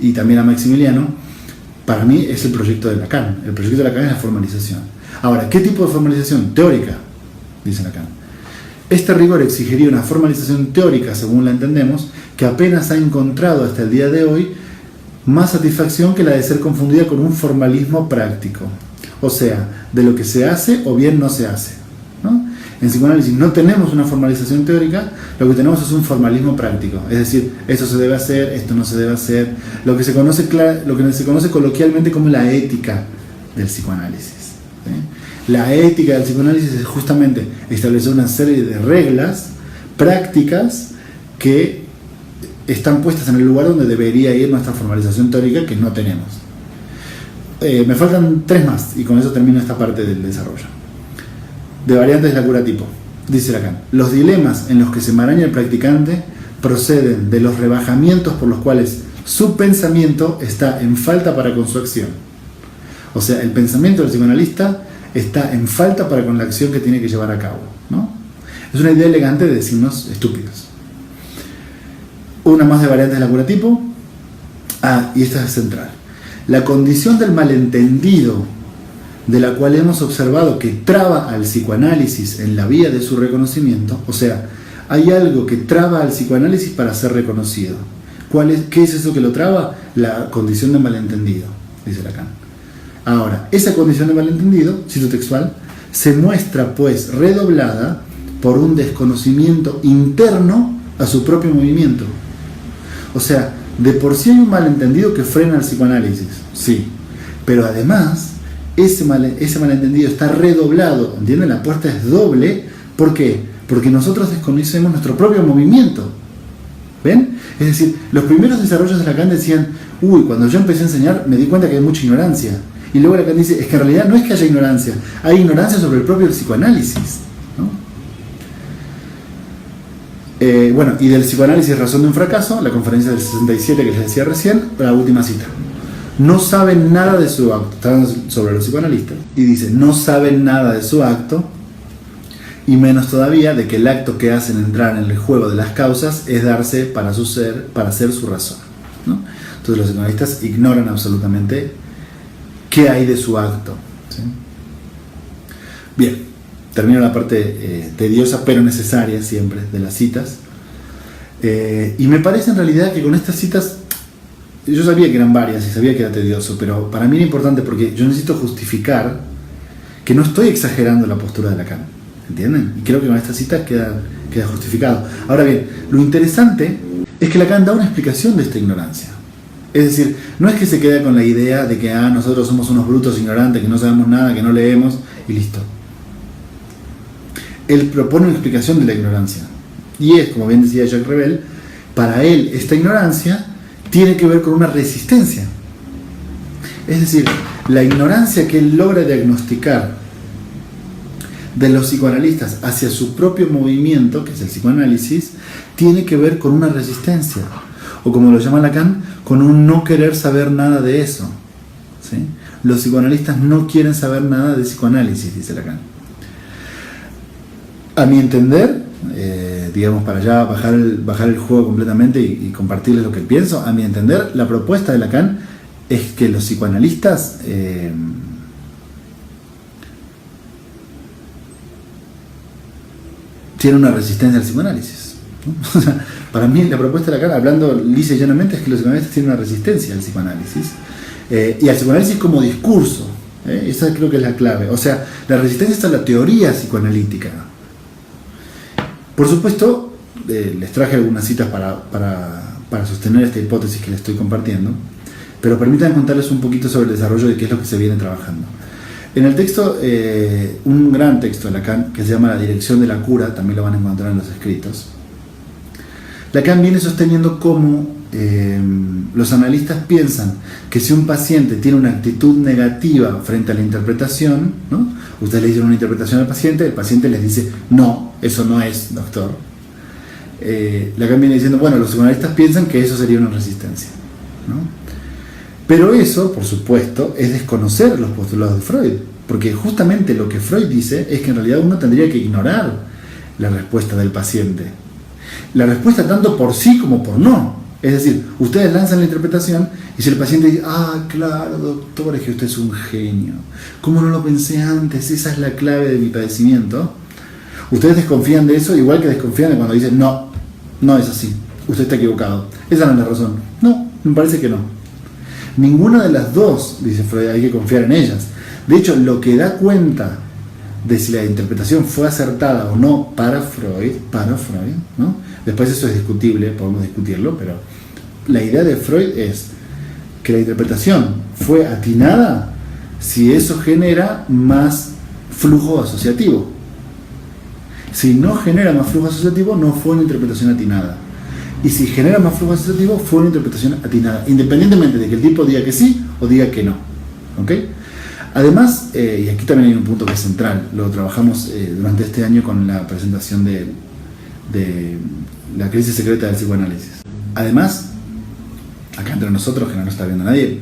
Speaker 1: y también a Maximiliano. Para mí es el proyecto de Lacan. El proyecto de Lacan es la formalización. Ahora, ¿qué tipo de formalización? Teórica, dice Lacan. Este rigor exigiría una formalización teórica, según la entendemos, que apenas ha encontrado hasta el día de hoy más satisfacción que la de ser confundida con un formalismo práctico. O sea, de lo que se hace o bien no se hace, ¿no? En psicoanálisis no tenemos una formalización teórica, lo que tenemos es un formalismo práctico. Es decir, esto se debe hacer, esto no se debe hacer, lo que se conoce coloquialmente como la ética del psicoanálisis, ¿sí? La ética del psicoanálisis es justamente establecer una serie de reglas prácticas que están puestas en el lugar donde debería ir nuestra formalización teórica, que no tenemos. Me faltan 3 más y con eso termino esta parte del desarrollo. De variantes de la cura tipo. Dice Lacan: los dilemas en los que se enmaraña el practicante proceden de los rebajamientos por los cuales su pensamiento está en falta para con su acción. O sea, el pensamiento del psicoanalista está en falta para con la acción que tiene que llevar a cabo, ¿no? Es una idea elegante de decirnos estúpidos. Una más de variantes de la cura tipo. Y esta es central. La condición del malentendido, de la cual hemos observado que traba al psicoanálisis en la vía de su reconocimiento. O sea, hay algo que traba al psicoanálisis para ser reconocido. ¿Qué es eso que lo traba? La condición de malentendido, dice Lacan. Ahora, esa condición de malentendido, cito textual, se muestra pues redoblada por un desconocimiento interno a su propio movimiento. O sea, de por sí hay un malentendido que frena el psicoanálisis, sí, pero además ese malentendido está redoblado, ¿entienden? La apuesta es doble. ¿Por qué? Porque nosotros desconocemos nuestro propio movimiento. ¿Ven? Es decir, los primeros desarrollos de Lacan decían, cuando yo empecé a enseñar me di cuenta que hay mucha ignorancia. Y luego Lacan dice, es que en realidad no es que haya ignorancia, hay ignorancia sobre el propio psicoanálisis, ¿no? Y del psicoanálisis razón de un fracaso, la conferencia del 67 que les decía recién, la última cita. No saben nada de su acto, están sobre los psicoanalistas, y dice, no saben nada de su acto, y menos todavía de que el acto que hacen entrar en el juego de las causas es darse para ser su razón, ¿no? Entonces los psicoanalistas ignoran absolutamente qué hay de su acto, ¿sí? Bien, termino la parte tediosa pero necesaria siempre de las citas, y me parece en realidad que con estas citas, yo sabía que eran varias y sabía que era tedioso, pero para mí era importante porque yo necesito justificar que no estoy exagerando la postura de Lacan, ¿entienden? Y creo que con esta cita queda justificado. Ahora bien, lo interesante es que Lacan da una explicación de esta ignorancia. Es decir, no es que se quede con la idea de que nosotros somos unos brutos ignorantes, que no sabemos nada, que no leemos, y listo. Él propone una explicación de la ignorancia. Y es, como bien decía Jacques Rebel, para él esta ignorancia tiene que ver con una resistencia. Es decir, la ignorancia que él logra diagnosticar de los psicoanalistas hacia su propio movimiento, que es el psicoanálisis, tiene que ver con una resistencia, o como lo llama Lacan, con un no querer saber nada de eso, ¿sí? Los psicoanalistas no quieren saber nada de psicoanálisis, dice Lacan. A mi entender, digamos, para ya bajar el juego completamente y compartirles lo que pienso, a mi entender, la propuesta de Lacan es que los psicoanalistas tienen una resistencia al psicoanálisis, ¿no? O sea, para mí la propuesta de Lacan, hablando lisa y llanamente, es que los psicoanalistas tienen una resistencia al psicoanálisis, y al psicoanálisis como discurso, esa creo que es la clave. O sea, la resistencia está en la teoría psicoanalítica. Por supuesto, les traje algunas citas para sostener esta hipótesis que les estoy compartiendo, pero permítanme contarles un poquito sobre el desarrollo de qué es lo que se viene trabajando. En el texto, un gran texto de Lacan, que se llama La dirección de la cura, también lo van a encontrar en los escritos, Lacan viene sosteniendo cómo los analistas piensan que si un paciente tiene una actitud negativa frente a la interpretación, ¿no? Ustedes le dicen una interpretación al paciente, el paciente les dice, no, eso no es, doctor. Lacan viene diciendo, bueno, los psicoanalistas piensan que eso sería una resistencia, ¿no? Pero eso, por supuesto, es desconocer los postulados de Freud, porque justamente lo que Freud dice es que en realidad uno tendría que ignorar la respuesta del paciente. La respuesta tanto por sí como por no. Es decir, ustedes lanzan la interpretación y si el paciente dice, claro, doctor, es que usted es un genio. ¿Cómo no lo pensé antes? Esa es la clave de mi padecimiento. Ustedes desconfían de eso igual que desconfían de cuando dicen, no, no es así, usted está equivocado. Esa no es la razón. No, me parece que no. Ninguna de las dos, dice Freud, hay que confiar en ellas. De hecho, lo que da cuenta de si la interpretación fue acertada o no para Freud, ¿no? Después eso es discutible, podemos discutirlo, pero la idea de Freud es que la interpretación fue atinada si eso genera más flujo asociativo. Si no genera más flujo asociativo, no fue una interpretación atinada. Y si genera más flujo asociativo, fue una interpretación atinada, independientemente de que el tipo diga que sí o diga que no. ¿Ok? Además, y aquí también hay un punto que es central, lo trabajamos durante este año con la presentación de la crisis secreta del psicoanálisis. Además, acá entre nosotros, que no nos está viendo nadie,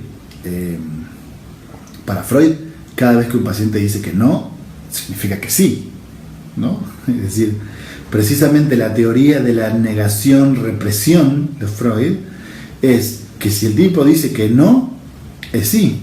Speaker 1: para Freud, cada vez que un paciente dice que no, significa que sí, ¿no? Es decir, precisamente la teoría de la negación-represión de Freud es que si el tipo dice que no, es sí.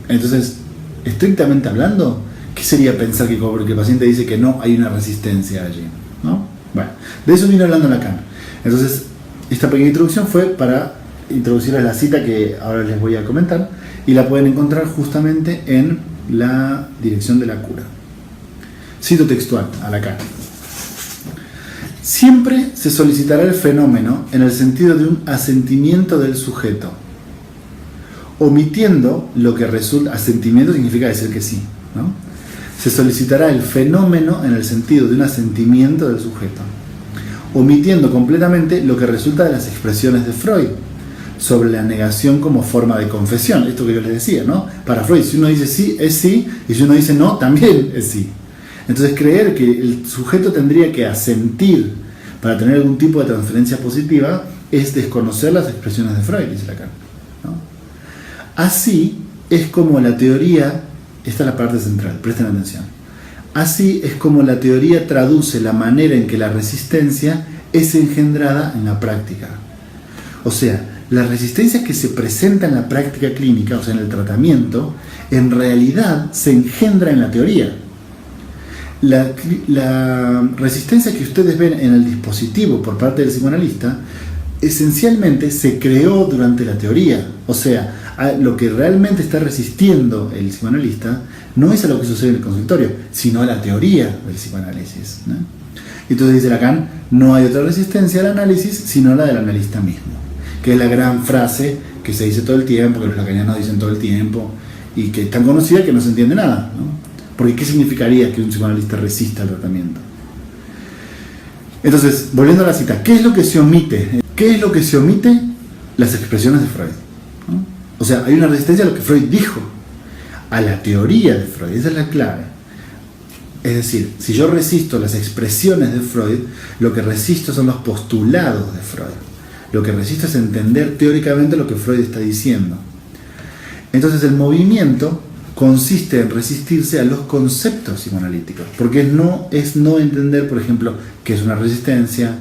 Speaker 1: Entonces, estrictamente hablando, ¿qué sería pensar que porque el paciente dice que no, hay una resistencia allí, ¿no? Bueno, de eso viene hablando Lacan. Entonces, esta pequeña introducción fue para introducirles la cita que ahora les voy a comentar, y la pueden encontrar justamente en la dirección de la cura. Cito textual a Lacan: siempre se solicitará el fenómeno en el sentido de un asentimiento del sujeto, omitiendo lo que resulta. Asentimiento significa decir que sí, ¿no? Se solicitará el fenómeno en el sentido de un asentimiento del sujeto, omitiendo completamente lo que resulta de las expresiones de Freud sobre la negación como forma de confesión. Esto que yo les decía, ¿no? Para Freud, si uno dice sí, es sí, y si uno dice no, también es sí. Entonces, creer que el sujeto tendría que asentir para tener algún tipo de transferencia positiva es desconocer las expresiones de Freud, dice Lacan, ¿no? Así es como la teoría, esta es la parte central, presten atención, así es como la teoría traduce la manera en que la resistencia es engendrada en la práctica. O sea, la resistencia que se presenta en la práctica clínica, o sea, en el tratamiento, en realidad se engendra en la teoría. La resistencia que ustedes ven en el dispositivo por parte del psicoanalista, esencialmente se creó durante la teoría. O sea, lo que realmente está resistiendo el psicoanalista no es a lo que sucede en el consultorio, sino a la teoría del psicoanálisis, ¿no? Entonces dice Lacan, no hay otra resistencia al análisis sino la del analista mismo, que es la gran frase que se dice todo el tiempo, que los lacanianos dicen todo el tiempo, y que es tan conocida que no se entiende nada, ¿no? Porque ¿qué significaría que un psicoanalista resista al tratamiento? Entonces, volviendo a la cita, ¿qué es lo que se omite? ¿Qué es lo que se omite? Las expresiones de Freud, ¿no? O sea, hay una resistencia a lo que Freud dijo, a la teoría de Freud, esa es la clave. Es decir, si yo resisto las expresiones de Freud, lo que resisto son los postulados de Freud. Lo que resisto es entender teóricamente lo que Freud está diciendo. Entonces el movimiento consiste en resistirse a los conceptos psicoanalíticos, porque es no entender, por ejemplo, qué es una resistencia,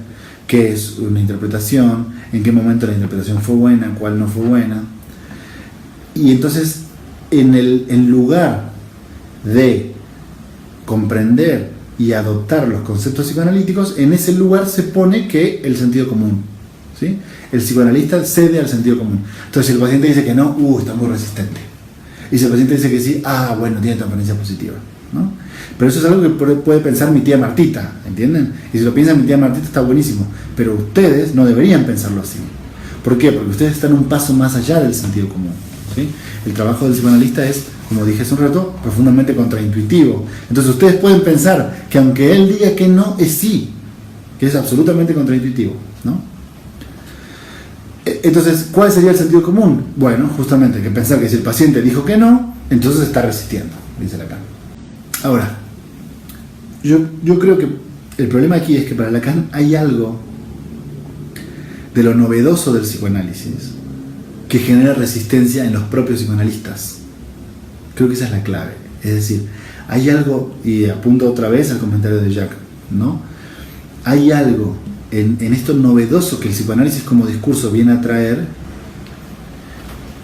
Speaker 1: qué es una interpretación, en qué momento la interpretación fue buena, cuál no fue buena. Y entonces, en lugar de comprender y adoptar los conceptos psicoanalíticos, en ese lugar se pone que el sentido común, ¿sí? El psicoanalista cede al sentido común. Entonces, si el paciente dice que no, está muy resistente. Y si el paciente dice que sí, bueno, tiene transferencia positiva, ¿no? Pero eso es algo que puede pensar mi tía Martita, ¿entienden? Y si lo piensa mi tía Martita está buenísimo, pero ustedes no deberían pensarlo así. ¿Por qué? Porque ustedes están un paso más allá del sentido común, ¿sí? El trabajo del psicoanalista es, como dije hace un rato, profundamente contraintuitivo. Entonces ustedes pueden pensar que aunque él diga que no, es sí, que es absolutamente contraintuitivo, ¿no? Entonces, ¿cuál sería el sentido común? Bueno, justamente que pensar que si el paciente dijo que no, entonces está resistiendo, dice Lacan. Ahora, yo creo que el problema aquí es que para Lacan hay algo de lo novedoso del psicoanálisis que genera resistencia en los propios psicoanalistas. Creo que esa es la clave. Es decir, hay algo, y apunto otra vez al comentario de Jacques, ¿no? Hay algo en esto novedoso que el psicoanálisis como discurso viene a traer.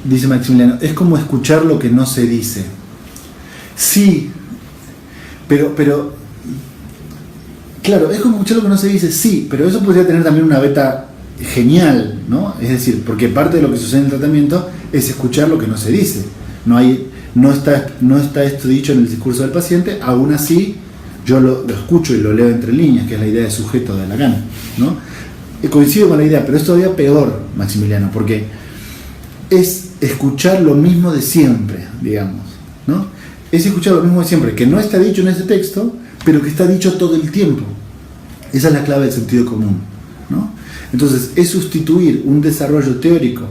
Speaker 1: Dice Maximiliano, es como escuchar lo que no se dice. Sí, pero claro, es como escuchar lo que no se dice, sí, pero eso podría tener también una beta genial, ¿no? Es decir, porque parte de lo que sucede en el tratamiento es escuchar lo que no se dice. No está esto dicho en el discurso del paciente, aún así yo lo escucho y lo leo entre líneas, que es la idea de sujeto de Lacan, ¿no? Coincido con la idea, pero es todavía peor, Maximiliano, porque es escuchar lo mismo de siempre, digamos, ¿no? Es escuchar lo mismo de siempre, que no está dicho en ese texto, pero que está dicho todo el tiempo. Esa es la clave del sentido común, ¿no? Entonces, es sustituir un desarrollo teórico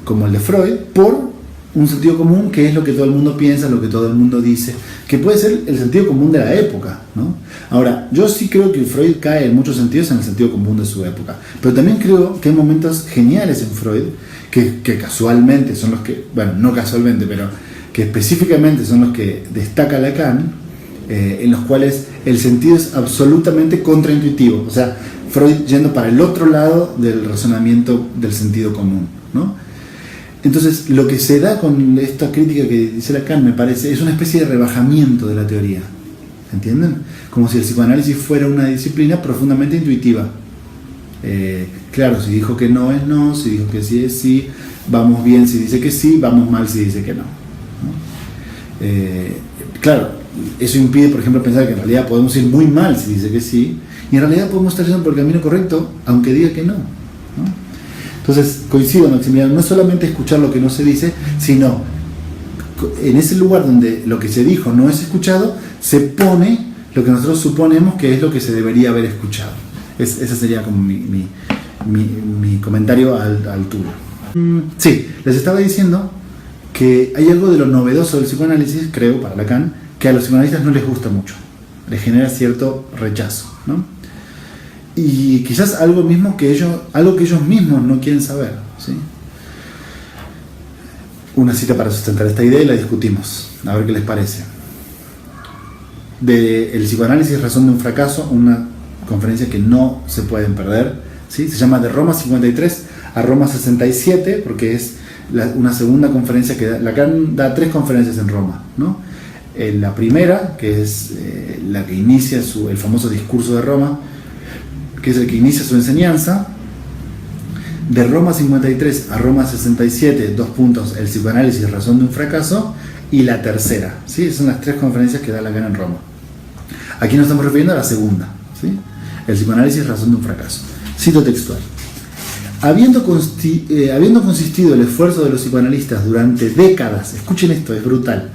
Speaker 1: como el de Freud por un sentido común que es lo que todo el mundo piensa, lo que todo el mundo dice, que puede ser el sentido común de la época, ¿no? Ahora, yo sí creo que Freud cae en muchos sentidos en el sentido común de su época, pero también creo que hay momentos geniales en Freud que casualmente son los que, bueno, no casualmente, pero que específicamente son los que destaca Lacan, en los cuales el sentido es absolutamente contraintuitivo, o sea, Freud yendo para el otro lado del razonamiento del sentido común, ¿no? Entonces, lo que se da con esta crítica que dice Lacan, me parece, es una especie de rebajamiento de la teoría, ¿entienden? Como si el psicoanálisis fuera una disciplina profundamente intuitiva, Claro, si dijo que no es no, si dijo que sí es sí, vamos bien si dice que sí, vamos mal si dice que no, ¿no? Claro, eso impide, por ejemplo, pensar que en realidad podemos ir muy mal si dice que sí, y en realidad podemos estar yendo por el camino correcto aunque diga que no, ¿no? Entonces, coincido, Maximiliano, no solamente escuchar lo que no se dice, sino en ese lugar donde lo que se dijo no es escuchado, se pone lo que nosotros suponemos que es lo que se debería haber escuchado. Ese sería como mi comentario al altura. Sí, les estaba diciendo que hay algo de lo novedoso del psicoanálisis, creo, para Lacan, que a los psicoanalistas no les gusta mucho, les genera cierto rechazo, ¿no? Y quizás algo que ellos mismos no quieren saber, ¿sí? Una cita para sustentar esta idea y la discutimos, a ver qué les parece. De El psicoanálisis, razón de un fracaso, una conferencia que no se pueden perder, ¿sí? Se llama De Roma 53 a Roma 67, porque es una segunda conferencia que Lacan da 3 conferencias en Roma, ¿no? La primera, que es la que inicia el famoso discurso de Roma, que es el que inicia su enseñanza. De Roma 53 a Roma 67, 2 puntos, el psicoanálisis, razón de un fracaso, y la tercera, ¿sí? Son las 3 conferencias que da Lacan en Roma. Aquí nos estamos refiriendo a la segunda, ¿sí? El psicoanálisis, razón de un fracaso. Cito textual. Habiendo consistido el esfuerzo de los psicoanalistas durante décadas, escuchen esto, es brutal,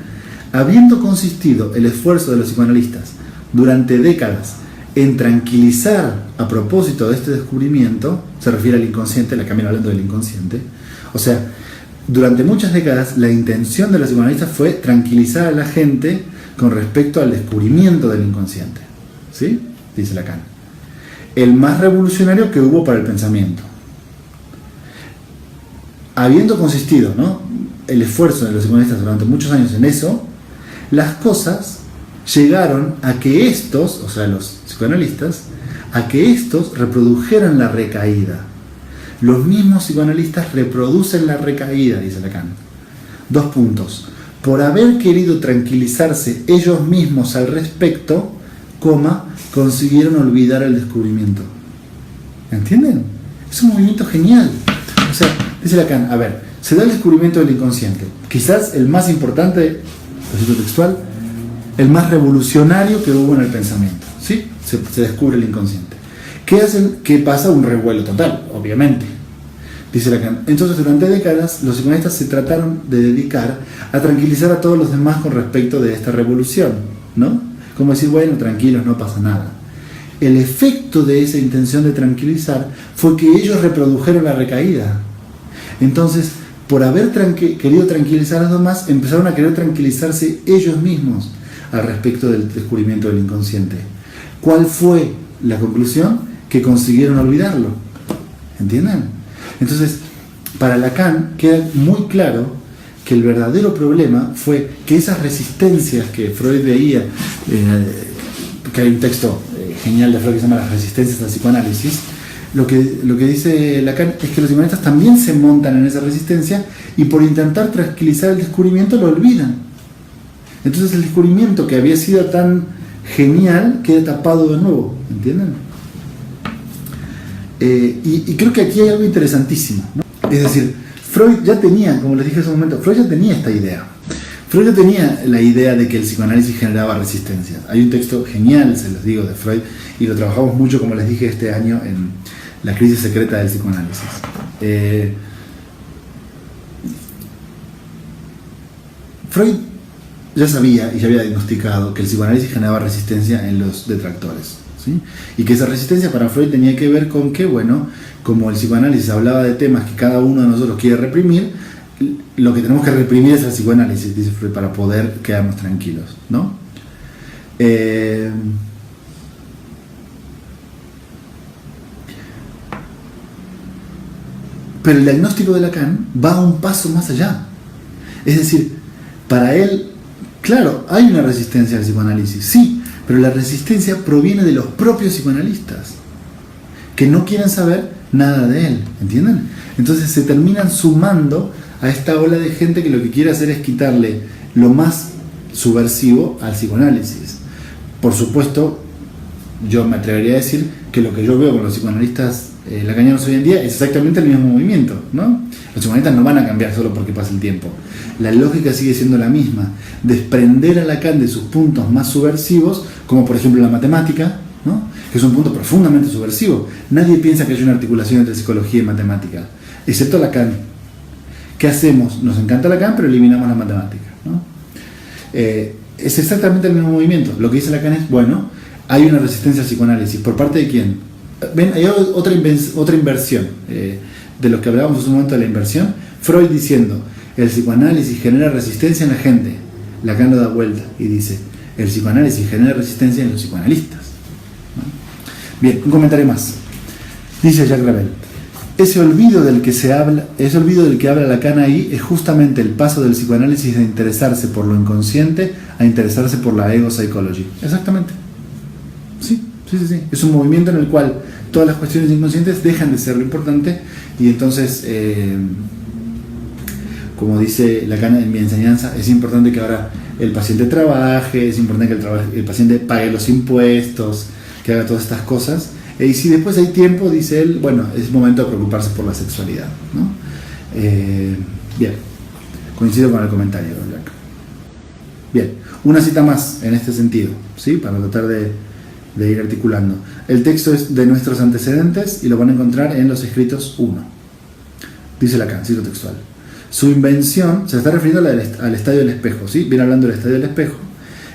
Speaker 1: habiendo consistido el esfuerzo de los psicoanalistas durante décadas en tranquilizar a propósito de este descubrimiento, se refiere al inconsciente, Lacan viene hablando del inconsciente, o sea, durante muchas décadas la intención de los psicoanalistas fue tranquilizar a la gente con respecto al descubrimiento del inconsciente, ¿sí? Dice Lacan. El más revolucionario que hubo para el pensamiento. Habiendo consistido, ¿no?, el esfuerzo de los psicoanalistas durante muchos años en eso, las cosas llegaron a que estos, o sea, los psicoanalistas, a que estos reprodujeran la recaída. Los mismos psicoanalistas reproducen la recaída, dice Lacan. 2 puntos. Por haber querido tranquilizarse ellos mismos al respecto, consiguieron olvidar el descubrimiento. ¿Entienden? Es un movimiento genial. O sea, dice Lacan, a ver, se da el descubrimiento del inconsciente. Quizás el más importante, cito textual, el más revolucionario que hubo en el pensamiento, ¿sí? Se descubre el inconsciente. ¿Qué hacen? ¿Qué pasa? Un revuelo total, obviamente. Dice Lacan. Entonces, durante décadas, los psicoanalistas se trataron de dedicar a tranquilizar a todos los demás con respecto de esta revolución, ¿no? Como decir, bueno, tranquilos, no pasa nada. El efecto de esa intención de tranquilizar fue que ellos reprodujeron la recaída. Entonces, por haber querido tranquilizar a los demás, empezaron a querer tranquilizarse ellos mismos al respecto del descubrimiento del inconsciente. ¿Cuál fue la conclusión? Que consiguieron olvidarlo. ¿Entienden? Entonces, para Lacan queda muy claro que el verdadero problema fue que esas resistencias que Freud veía, que hay un texto genial de Freud que se llama Las resistencias al psicoanálisis, lo que dice Lacan es que los psicoanalistas también se montan en esa resistencia y por intentar tranquilizar el descubrimiento lo olvidan. Entonces el descubrimiento que había sido tan genial queda tapado de nuevo, ¿entienden? Y creo que aquí hay algo interesantísimo, ¿no? Es decir, Freud ya tenía, como les dije hace un momento, Freud ya tenía esta idea. Freud ya tenía la idea de que el psicoanálisis generaba resistencias. Hay un texto genial, se los digo, de Freud, y lo trabajamos mucho, como les dije, este año en La crisis secreta del psicoanálisis. Freud ya sabía y ya había diagnosticado que el psicoanálisis generaba resistencia en los detractores, ¿sí? Y que esa resistencia para Freud tenía que ver con que, bueno, como el psicoanálisis hablaba de temas que cada uno de nosotros quiere reprimir, lo que tenemos que reprimir es el psicoanálisis, dice Freud, para poder quedarnos tranquilos, ¿no? Pero el diagnóstico de Lacan va un paso más allá. Es decir, para él, claro, hay una resistencia al psicoanálisis, sí, pero la resistencia proviene de los propios psicoanalistas, que no quieren saber nada de él, ¿entienden? Entonces se terminan sumando a esta ola de gente que lo que quiere hacer es quitarle lo más subversivo al psicoanálisis. Por supuesto, yo me atrevería a decir que lo que yo veo con los psicoanalistas lacanianos hoy en día es exactamente el mismo movimiento, ¿no? Los psicoanalistas no van a cambiar solo porque pasa el tiempo. La lógica sigue siendo la misma, desprender a Lacan de sus puntos más subversivos, como por ejemplo la matemática, ¿no? Que es un punto profundamente subversivo. Nadie piensa que hay una articulación entre psicología y matemática, excepto Lacan. ¿Qué hacemos? Nos encanta Lacan, pero eliminamos la matemática, ¿no? Es exactamente el mismo movimiento. Lo que dice Lacan es, bueno, hay una resistencia al psicoanálisis. ¿Por parte de quién? Ven, hay otra inversión. De lo que hablábamos hace un momento de la inversión. Freud diciendo, el psicoanálisis genera resistencia en la gente. Lacan lo da vuelta y dice, el psicoanálisis genera resistencia en los psicoanalistas, ¿no? Bien, un comentario más. Dice Jacques Ravel, ese olvido del que habla Lacan ahí es justamente el paso del psicoanálisis de interesarse por lo inconsciente a interesarse por la ego psychology. Exactamente. Sí. Es un movimiento en el cual todas las cuestiones inconscientes dejan de ser lo importante y entonces, como dice Lacan en mi enseñanza, es importante que ahora el paciente trabaje, es importante que el paciente pague los impuestos, que haga todas estas cosas. Y si después hay tiempo, dice él, bueno, es momento de preocuparse por la sexualidad, ¿no? Bien, coincido con el comentario, Jack. Bien, una cita más en este sentido, ¿sí? Para tratar de ir articulando. El texto es de Nuestros Antecedentes y lo van a encontrar en los escritos 1. Dice Lacan, cito textual. Su invención, se está refiriendo al estadio del espejo, ¿sí? Viene hablando del estadio del espejo.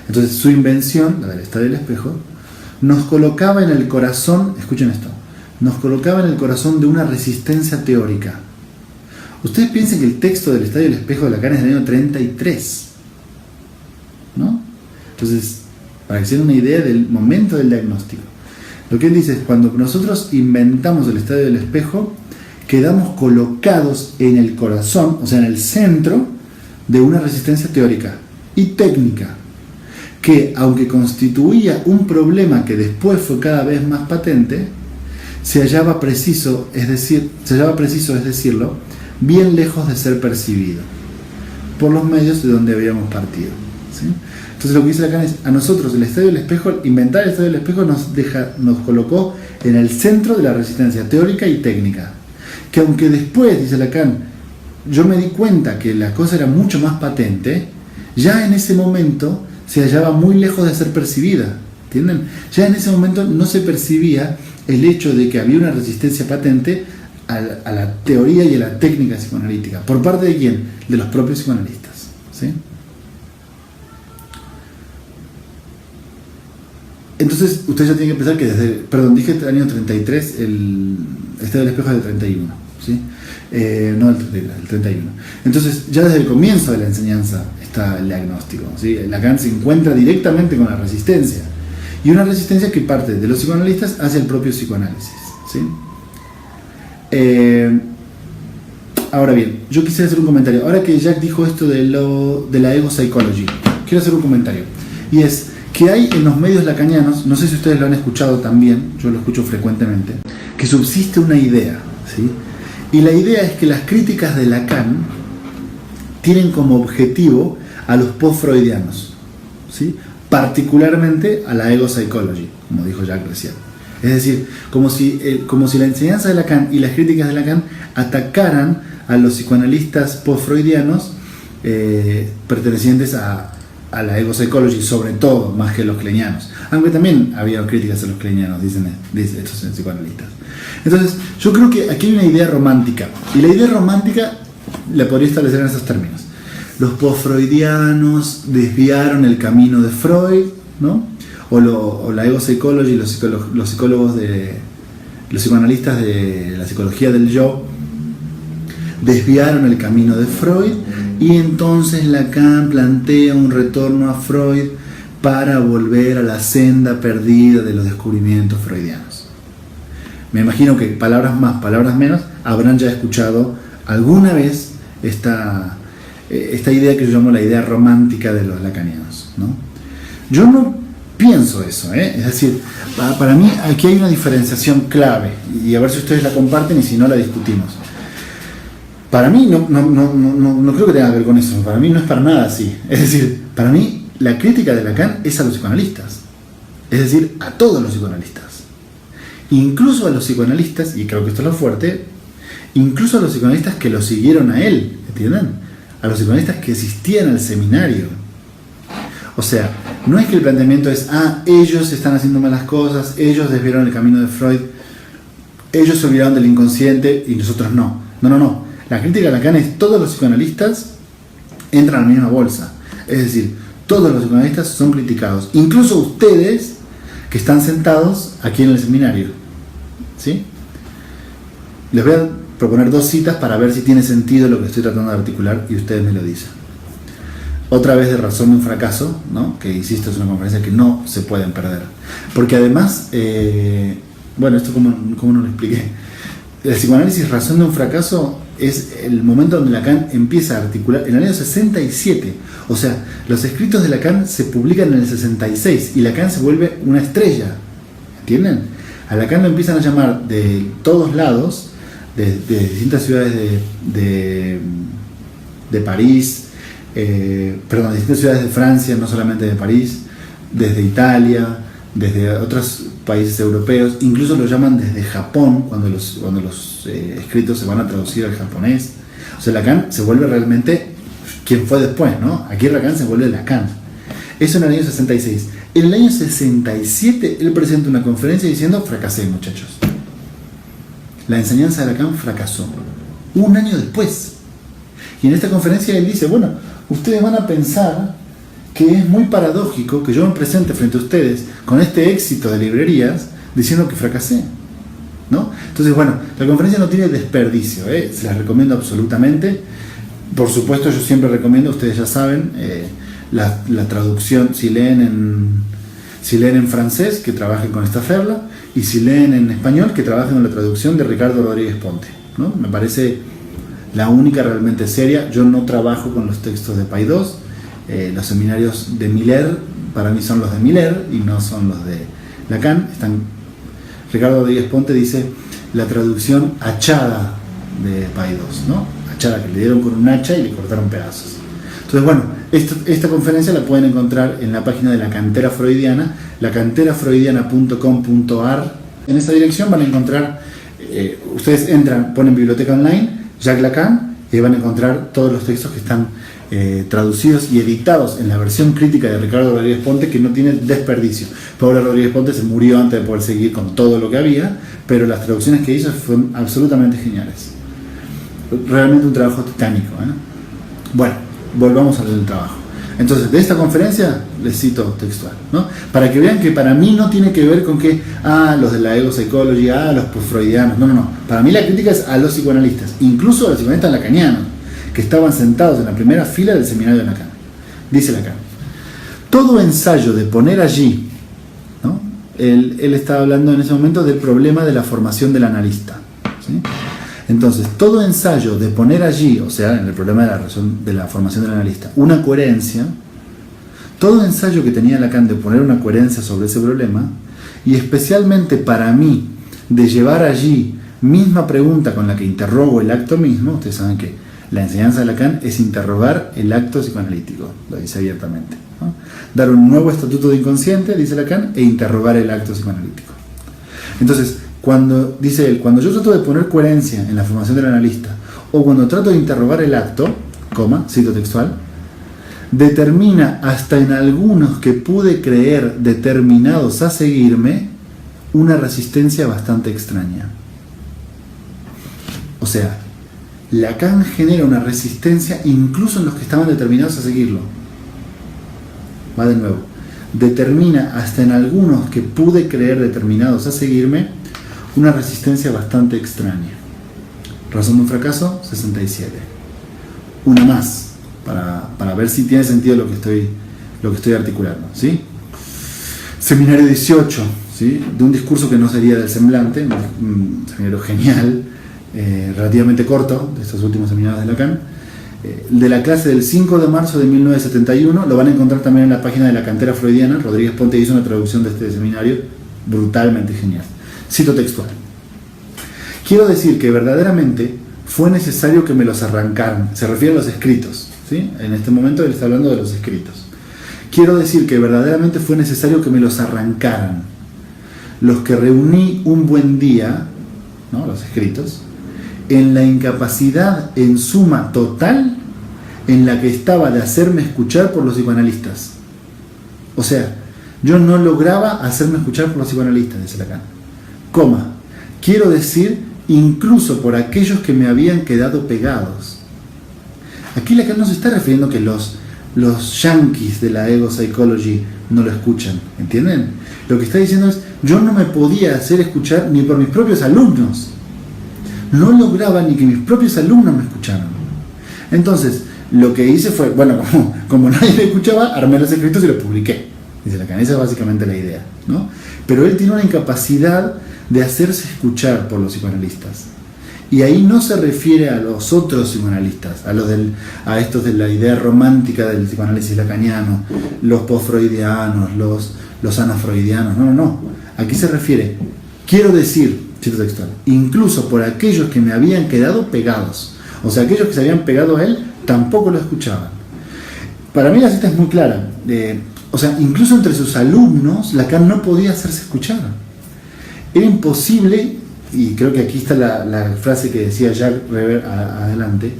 Speaker 1: Entonces, su invención, la del estadio del espejo, nos colocaba en el corazón, escuchen esto, nos colocaba en el corazón de una resistencia teórica. Ustedes piensen que el texto del estadio del espejo de Lacan es del año 33, ¿no? Entonces, para que se den una idea del momento del diagnóstico, lo que él dice es, cuando nosotros inventamos el estadio del espejo, quedamos colocados en el corazón, o sea, en el centro de una resistencia teórica y técnica, que aunque constituía un problema que después fue cada vez más patente, se hallaba preciso, es decirlo, bien lejos de ser percibido por los medios de donde habíamos partido, ¿sí? Entonces lo que dice Lacan es, a nosotros el estadio del espejo, inventar el estadio del espejo nos colocó en el centro de la resistencia teórica y técnica, que aunque después, dice Lacan, yo me di cuenta que la cosa era mucho más patente, ya en ese momento se hallaba muy lejos de ser percibida, ¿entienden? Ya en ese momento no se percibía el hecho de que había una resistencia patente a la teoría y a la técnica psicoanalítica. ¿Por parte de quién? De los propios psicoanalistas, ¿sí? Entonces, ustedes ya tienen que pensar que dije el año 33, el estadio del espejo es del 31, ¿sí? No el 31. Entonces, ya desde el comienzo de la enseñanza está el diagnóstico, ¿sí? Lacan se encuentra directamente con la resistencia, y una resistencia que parte de los psicoanalistas hacia el propio psicoanálisis, ¿sí? Ahora bien, yo quisiera hacer un comentario. Ahora que Jack dijo esto de la ego psychology, quiero hacer un comentario, y es que hay en los medios lacanianos, no sé si ustedes lo han escuchado también, yo lo escucho frecuentemente, que subsiste una idea, ¿sí? Y la idea es que las críticas de Lacan tienen como objetivo a los post-freudianos, ¿sí? Particularmente a la ego psychology, como dijo Jack recién. Es decir, como si la enseñanza de Lacan y las críticas de Lacan atacaran a los psicoanalistas post-freudianos pertenecientes a la ego psychology, sobre todo, más que los kleinianos. Aunque también había críticas a los kleinianos, dicen estos psicoanalistas. Entonces, yo creo que aquí hay una idea romántica, y la idea romántica la podría establecer en esos términos. Los post-freudianos desviaron el camino de Freud, ¿no? O la ego psychology, los psicoanalistas de la psicología del yo desviaron el camino de Freud, y entonces Lacan plantea un retorno a Freud para volver a la senda perdida de los descubrimientos freudianos. Me imagino que palabras más, palabras menos, habrán ya escuchado alguna vez esta idea que yo llamo la idea romántica de los lacanianos, ¿no? Yo no pienso eso, es decir, para mí aquí hay una diferenciación clave, y a ver si ustedes la comparten y si no la discutimos. Para mí no creo que tenga que ver con eso, para mí no es para nada así. Es decir, para mí la crítica de Lacan es a los psicoanalistas, es decir, a todos los psicoanalistas. incluso a los psicoanalistas, y creo que esto es lo fuerte, incluso a los psicoanalistas que lo siguieron a él, ¿entienden? A los psicoanalistas que asistían al seminario. O sea, no es que el planteamiento es, ellos están haciendo malas cosas, ellos desviaron el camino de Freud, ellos se olvidaron del inconsciente y nosotros no. No. La crítica de Lacan es todos los psicoanalistas entran a la misma bolsa. Es decir, todos los psicoanalistas son criticados, incluso ustedes que están sentados aquí en el seminario. ¿Sí? Les voy a proponer 2 citas para ver si tiene sentido lo que estoy tratando de articular y ustedes me lo dicen. Otra vez de Razón de un fracaso, ¿no? Que insisto, es una conferencia que no se pueden perder. Porque además, esto como no lo expliqué. El psicoanálisis Razón de un fracaso es el momento donde Lacan empieza a articular, en el año 67. O sea, los escritos de Lacan se publican en el 66 y Lacan se vuelve una estrella. ¿Entienden? A Lacan lo empiezan a llamar de todos lados, de distintas ciudades de París, de distintas ciudades de Francia, no solamente de París, desde Italia, desde otros países europeos, incluso lo llaman desde Japón, cuando los escritos se van a traducir al japonés. O sea, Lacan se vuelve realmente quien fue después, ¿no? Aquí Lacan se vuelve Lacan. Eso en el año 66. En el año 67 él presenta una conferencia diciendo: fracasé, muchachos. La enseñanza de Lacan fracasó. Un año después. Y en esta conferencia él dice: bueno, ustedes van a pensar que es muy paradójico que yo me presente frente a ustedes con este éxito de librerías diciendo que fracasé, ¿no? Entonces, bueno, la conferencia no tiene desperdicio, se las recomiendo absolutamente. Por supuesto, yo siempre recomiendo, ustedes ya saben, la traducción, si leen en francés, que trabajen con esta Ferla, y si leen en español, que trabajen con la traducción de Ricardo Rodríguez Ponte, ¿no? Me parece la única realmente seria. Yo no trabajo con los textos de Paidós. Los seminarios de Miller para mí son los de Miller y no son los de Lacan. Ricardo Rodríguez Ponte dice la traducción hachada de Paidós, ¿no? Hachada, que le dieron con un hacha y le cortaron pedazos. Entonces, bueno, esta conferencia la pueden encontrar en la página de la Cantera Freudiana, lacanterafreudiana.com.ar. En esa dirección van a encontrar, ustedes entran, ponen biblioteca online, Jacques Lacan, y van a encontrar todos los textos que están traducidos y editados en la versión crítica de Ricardo Rodríguez Ponte, que no tiene desperdicio. Pablo Rodríguez Ponte se murió antes de poder seguir con todo lo que había, pero las traducciones que hizo fueron absolutamente geniales. Realmente un trabajo titánico, ¿eh? Bueno, volvamos al trabajo. Entonces, de esta conferencia les cito textual, ¿no? Para que vean que para mí no tiene que ver con que, los de la ego psychology, los post-freudianos, no. Para mí la crítica es a los psicoanalistas, incluso a los psicoanalistas lacanianos, que estaban sentados en la primera fila del seminario de Lacan. Dice Lacan: todo ensayo de poner allí, ¿no? Él estaba hablando en ese momento del problema de la formación del analista, ¿sí? Entonces, todo ensayo de poner allí, o sea, en el problema de la formación del analista, una coherencia, todo ensayo que tenía Lacan de poner una coherencia sobre ese problema, y especialmente para mí, de llevar allí misma pregunta con la que interrogo el acto mismo. Ustedes saben que la enseñanza de Lacan es interrogar el acto psicoanalítico, lo dice abiertamente, ¿no? Dar un nuevo estatuto de inconsciente, dice Lacan, e interrogar el acto psicoanalítico. Entonces, dice él, cuando yo trato de poner coherencia en la formación del analista, o cuando trato de interrogar el acto, cito textual, determina hasta en algunos que pude creer determinados a seguirme una resistencia bastante extraña. O sea, Lacan genera una resistencia incluso en los que estaban determinados a seguirlo. Va de nuevo. Determina hasta en algunos que pude creer determinados a seguirme una resistencia bastante extraña. Razón de un fracaso, 67. Una más, para ver si tiene sentido lo que estoy articulando, ¿sí? Seminario 18, ¿sí? De un discurso que no sería del semblante, un seminario genial, relativamente corto, de estos últimos seminarios de Lacan, de la clase del 5 de marzo de 1971, lo van a encontrar también en la página de la Cantera Freudiana. Rodríguez Ponte hizo una traducción de este seminario brutalmente genial. Cito textual: quiero decir que verdaderamente fue necesario que me los arrancaran. Se refiere a los escritos, ¿sí? En este momento él está hablando de los escritos. Quiero decir que verdaderamente fue necesario que me los arrancaran. los que reuní un buen día, ¿no? Los escritos, en la incapacidad en suma total en la que estaba de hacerme escuchar por los psicoanalistas. O sea, yo no lograba hacerme escuchar por los psicoanalistas, dice Lacan. Coma, quiero decir, incluso por aquellos que me habían quedado pegados. Aquí Lacan no se está refiriendo que los yanquis de la ego psychology no lo escuchan, ¿entienden? Lo que está diciendo es, yo no me podía hacer escuchar ni por mis propios alumnos. No lograba ni que mis propios alumnos me escucharan. Entonces, lo que hice fue, bueno, como nadie me escuchaba, armé los escritos y los publiqué. Dice Lacan, esa es básicamente la idea, ¿no? Pero él tiene una incapacidad de hacerse escuchar por los psicoanalistas. Y ahí no se refiere a los otros psicoanalistas, a estos de la idea romántica del psicoanálisis lacaniano, los post-freudianos, los anafreudianos, no. Aquí se refiere, quiero decir, cito textual, incluso por aquellos que me habían quedado pegados. O sea, aquellos que se habían pegado a él tampoco lo escuchaban. Para mí la cita es muy clara. O sea, incluso entre sus alumnos, Lacan no podía hacerse escuchar. Era imposible, y creo que aquí está la frase que decía Jacques Rever adelante,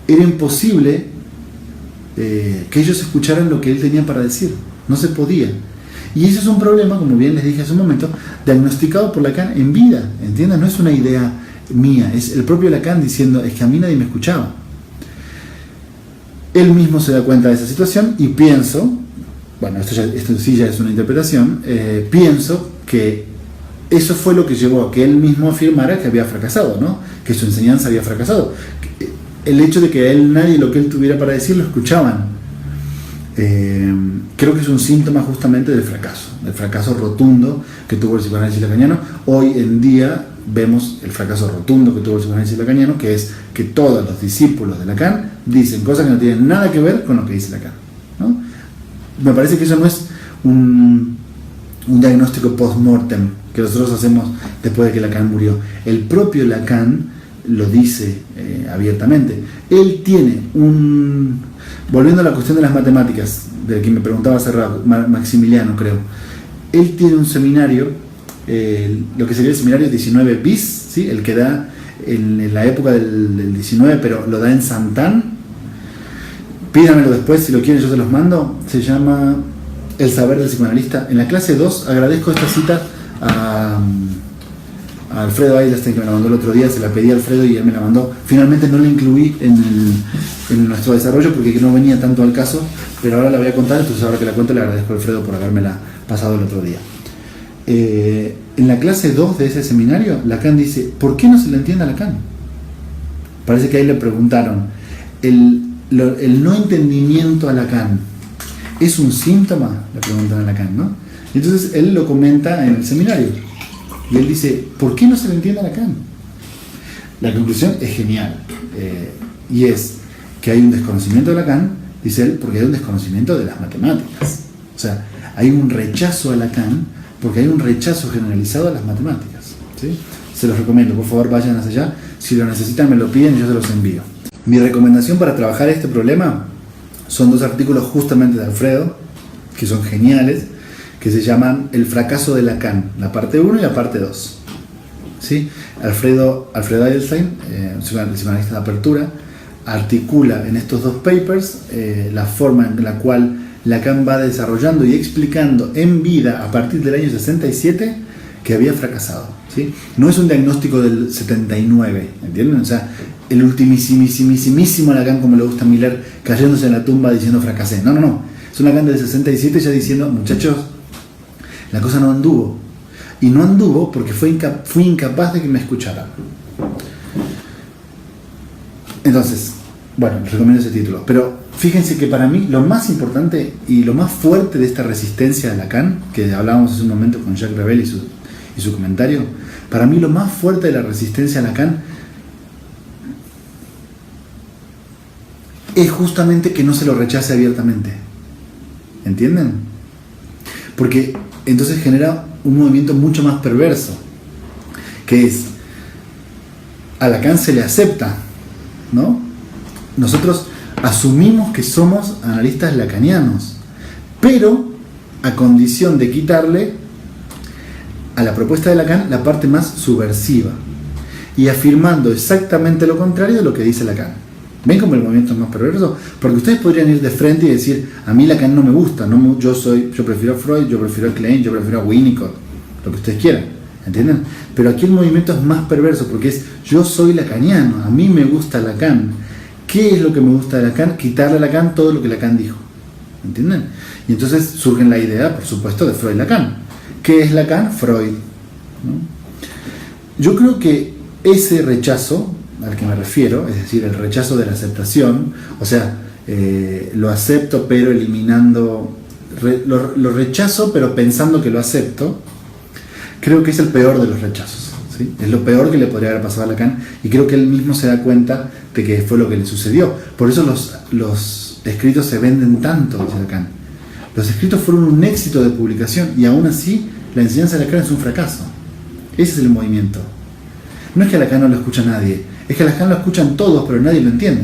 Speaker 1: era imposible que ellos escucharan lo que él tenía para decir. No se podía. Y ese es un problema, como bien les dije hace un momento, diagnosticado por Lacan en vida. ¿Entiendes? No es una idea mía, es el propio Lacan diciendo, es que a mí nadie me escuchaba. Él mismo se da cuenta de esa situación y pienso, bueno, esto sí ya es una interpretación, pienso que eso fue lo que llevó a que él mismo afirmara que había fracasado, ¿no? Que su enseñanza había fracasado. El hecho de que a él nadie lo que él tuviera para decir lo escuchaban. Creo que es un síntoma justamente del fracaso rotundo que tuvo el psicoanálisis lacaniano. Hoy en día vemos el fracaso rotundo que tuvo el psicoanálisis lacaniano, que es que todos los discípulos de Lacan dicen cosas que no tienen nada que ver con lo que dice Lacan, ¿no? Me parece que eso no es un diagnóstico post-mortem que nosotros hacemos después de que Lacan murió. El propio Lacan lo dice abiertamente. Él tiene volviendo a la cuestión de las matemáticas, de que me preguntaba hace rato, Maximiliano creo, él tiene un seminario, lo que sería el seminario 19 bis, ¿sí? El que da en la época del 19, pero lo da en Santán. Pídamelo después, si lo quieren yo se los mando. Se llama El saber del psicoanalista. En la clase 2 agradezco esta cita a Alfredo Eidelstein, que me la mandó el otro día. Se la pedí a Alfredo y él me la mandó. Finalmente no la incluí en nuestro desarrollo porque no venía tanto al caso, pero ahora la voy a contar. Entonces ahora que la cuento le agradezco a Alfredo por habérmela pasado el otro día. En la clase 2 de ese seminario, Lacan dice, ¿por qué no se le entiende a Lacan? Parece que ahí le preguntaron, ¿el no entendimiento a Lacan es un síntoma? Le preguntan a Lacan, ¿no? Y entonces él lo comenta en el seminario. Y él dice, ¿por qué no se le entiende a Lacan? La conclusión es genial. Y es que hay un desconocimiento de Lacan, dice él, porque hay un desconocimiento de las matemáticas. O sea, hay un rechazo a Lacan porque hay un rechazo generalizado a las matemáticas, ¿sí? Se los recomiendo, por favor vayan hacia allá. Si lo necesitan me lo piden y yo se los envío. Mi recomendación para trabajar este problema son 2 artículos justamente de Alfredo, que son geniales, que se llaman El fracaso de Lacan, la parte 1 y la parte 2. ¿Sí? Alfredo Eidelstein, un psicoanalista de apertura, articula en estos 2 papers la forma en la cual Lacan va desarrollando y explicando en vida a partir del año 67 que había fracasado, ¿sí? No es un diagnóstico del 79, ¿entienden? O sea, el ultimísimo Lacan, como le gusta a Miller, cayéndose en la tumba diciendo fracasé. No. Es un Lacan del 67 ya diciendo, muchachos, la cosa no anduvo. Y no anduvo porque fui incapaz de que me escucharan. Entonces, bueno, les recomiendo ese título. Pero fíjense que para mí lo más importante y lo más fuerte de esta resistencia a Lacan, que hablábamos hace un momento con Jacques Revel y su comentario, para mí lo más fuerte de la resistencia a Lacan es justamente que no se lo rechace abiertamente. ¿Entienden? Porque entonces genera un movimiento mucho más perverso, que es, a Lacan se le acepta, ¿no? Nosotros asumimos que somos analistas lacanianos, pero a condición de quitarle a la propuesta de Lacan la parte más subversiva y afirmando exactamente lo contrario de lo que dice Lacan. ¿Ven cómo el movimiento es más perverso? Porque ustedes podrían ir de frente y decir, a mí Lacan no me gusta, yo prefiero a Freud, yo prefiero a Klein, yo prefiero a Winnicott, lo que ustedes quieran, ¿entienden? Pero aquí el movimiento es más perverso porque es, yo soy lacaniano, a mí me gusta Lacan. ¿Qué es lo que me gusta de Lacan? Quitarle a Lacan todo lo que Lacan dijo, ¿entienden? Y entonces surge la idea, por supuesto, de Freud y Lacan. ¿Qué es Lacan? Freud, ¿no? Yo creo que ese rechazo al que me refiero, es decir, el rechazo de la aceptación, o sea, lo acepto pero eliminando, lo rechazo pero pensando que lo acepto, creo que es el peor de los rechazos, ¿sí? Es lo peor que le podría haber pasado a Lacan, y creo que él mismo se da cuenta de que fue lo que le sucedió. Por eso los escritos se venden tanto, dice Lacan. Los escritos fueron un éxito de publicación y aún así la enseñanza de Lacan es un fracaso. Ese es el movimiento. No es que a Lacan no lo escucha nadie, es que a Lacan lo escuchan todos, pero nadie lo entiende.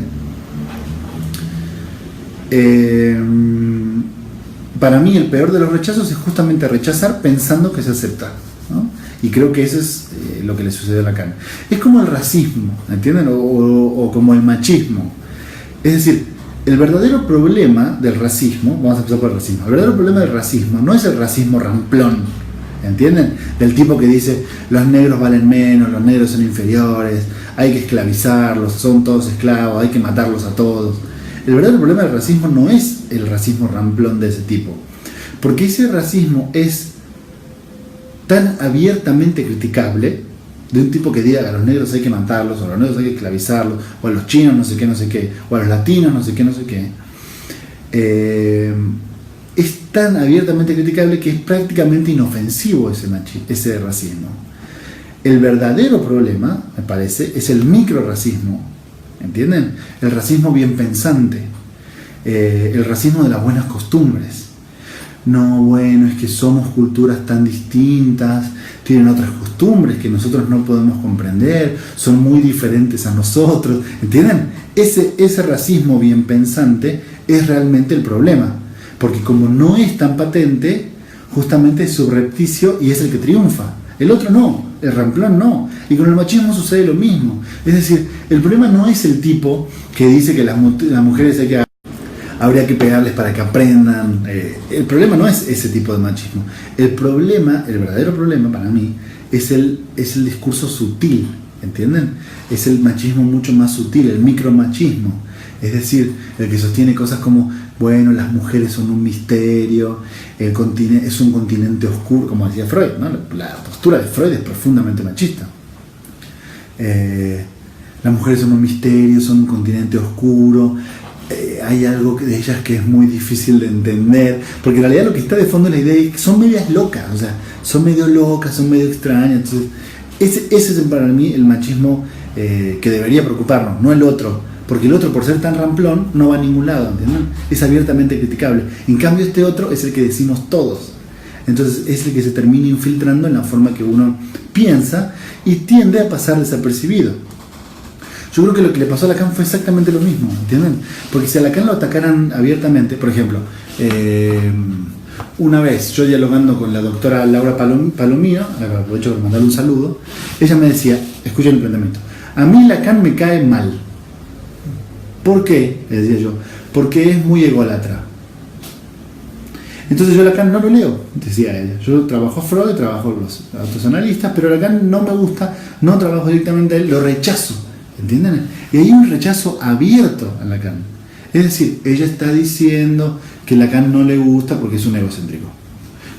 Speaker 1: Para mí el peor de los rechazos es justamente rechazar pensando que se acepta, ¿no? Y creo que eso es lo que le sucedió a Lacan. Es como el racismo, ¿entienden? O como el machismo. Es decir, el verdadero problema del racismo, vamos a empezar por el racismo, el verdadero problema del racismo no es el racismo ramplón, ¿entienden? Del tipo que dice, los negros valen menos, los negros son inferiores, hay que esclavizarlos, son todos esclavos, hay que matarlos a todos. El verdadero problema del racismo no es el racismo ramplón de ese tipo, porque ese racismo es tan abiertamente criticable, de un tipo que diga que a los negros hay que matarlos, o a los negros hay que esclavizarlos, o a los chinos no sé qué, o a los latinos no sé qué, es tan abiertamente criticable que es prácticamente inofensivo ese racismo. El verdadero problema, me parece, es el microracismo, ¿entienden? El racismo bien pensante, el racismo de las buenas costumbres. No, bueno, es que somos culturas tan distintas, tienen otras costumbres que nosotros no podemos comprender, son muy diferentes a nosotros, ¿entienden? Ese racismo bien pensante es realmente el problema, porque como no es tan patente, justamente es subrepticio y es el que triunfa. El otro no, el ramplón no. Y con el machismo sucede lo mismo. Es decir, el problema no es el tipo que dice que las mujeres habría que pegarles para que aprendan. El problema no es ese tipo de machismo. El verdadero problema para mí es el discurso sutil, ¿entienden? Es el machismo mucho más sutil, el micromachismo. Es decir, el que sostiene cosas como, bueno, las mujeres son un misterio, es un continente oscuro, como decía Freud, ¿no? La postura de Freud es profundamente machista. Las mujeres son un misterio, son un continente oscuro, hay algo de ellas que es muy difícil de entender, porque en realidad lo que está de fondo es la idea de que son medias locas, o sea, son medio locas, son medio extrañas. Entonces, ese es para mí el machismo que debería preocuparnos, no el otro. Porque el otro, por ser tan ramplón, no va a ningún lado, ¿entienden? Es abiertamente criticable. En cambio, este otro es el que decimos todos. Entonces, es el que se termina infiltrando en la forma que uno piensa y tiende a pasar desapercibido. Yo creo que lo que le pasó a Lacan fue exactamente lo mismo, ¿entienden? Porque si a Lacan lo atacaran abiertamente, por ejemplo, una vez yo dialogando con la doctora Laura Palomino, aprovecho por mandarle un saludo, ella me decía, escuchen el planteamiento, a mí Lacan me cae mal. ¿Por qué? Le decía yo, porque es muy ególatra. Entonces yo Lacan no lo leo, decía ella. Yo trabajo a Freud, trabajo los autoanalistas, pero Lacan no me gusta, no trabajo directamente a él, lo rechazo. ¿Entienden? Y hay un rechazo abierto a Lacan. Es decir, ella está diciendo que Lacan no le gusta porque es un egocéntrico.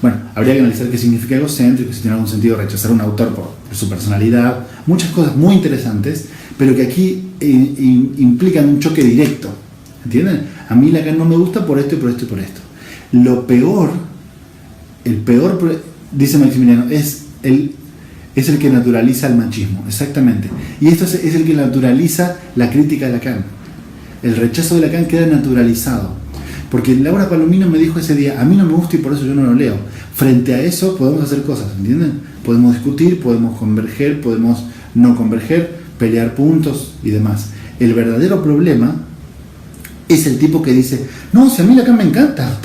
Speaker 1: Bueno, habría que analizar qué significa egocéntrico, si tiene algún sentido rechazar a un autor por su personalidad, muchas cosas muy interesantes, pero que aquí implican un choque directo. ¿Entienden? A mí Lacan no me gusta por esto y por esto y por esto. Lo peor, dice Maximiliano, es el que naturaliza el machismo, exactamente. Y esto es el que naturaliza la crítica de Lacan. El rechazo de Lacan queda naturalizado. Porque Laura Palomino me dijo ese día, a mí no me gusta y por eso yo no lo leo. Frente a eso podemos hacer cosas, ¿entienden? Podemos discutir, podemos converger, podemos no converger, pelear puntos y demás. El verdadero problema es el tipo que dice, no, si a mí Lacan me encanta.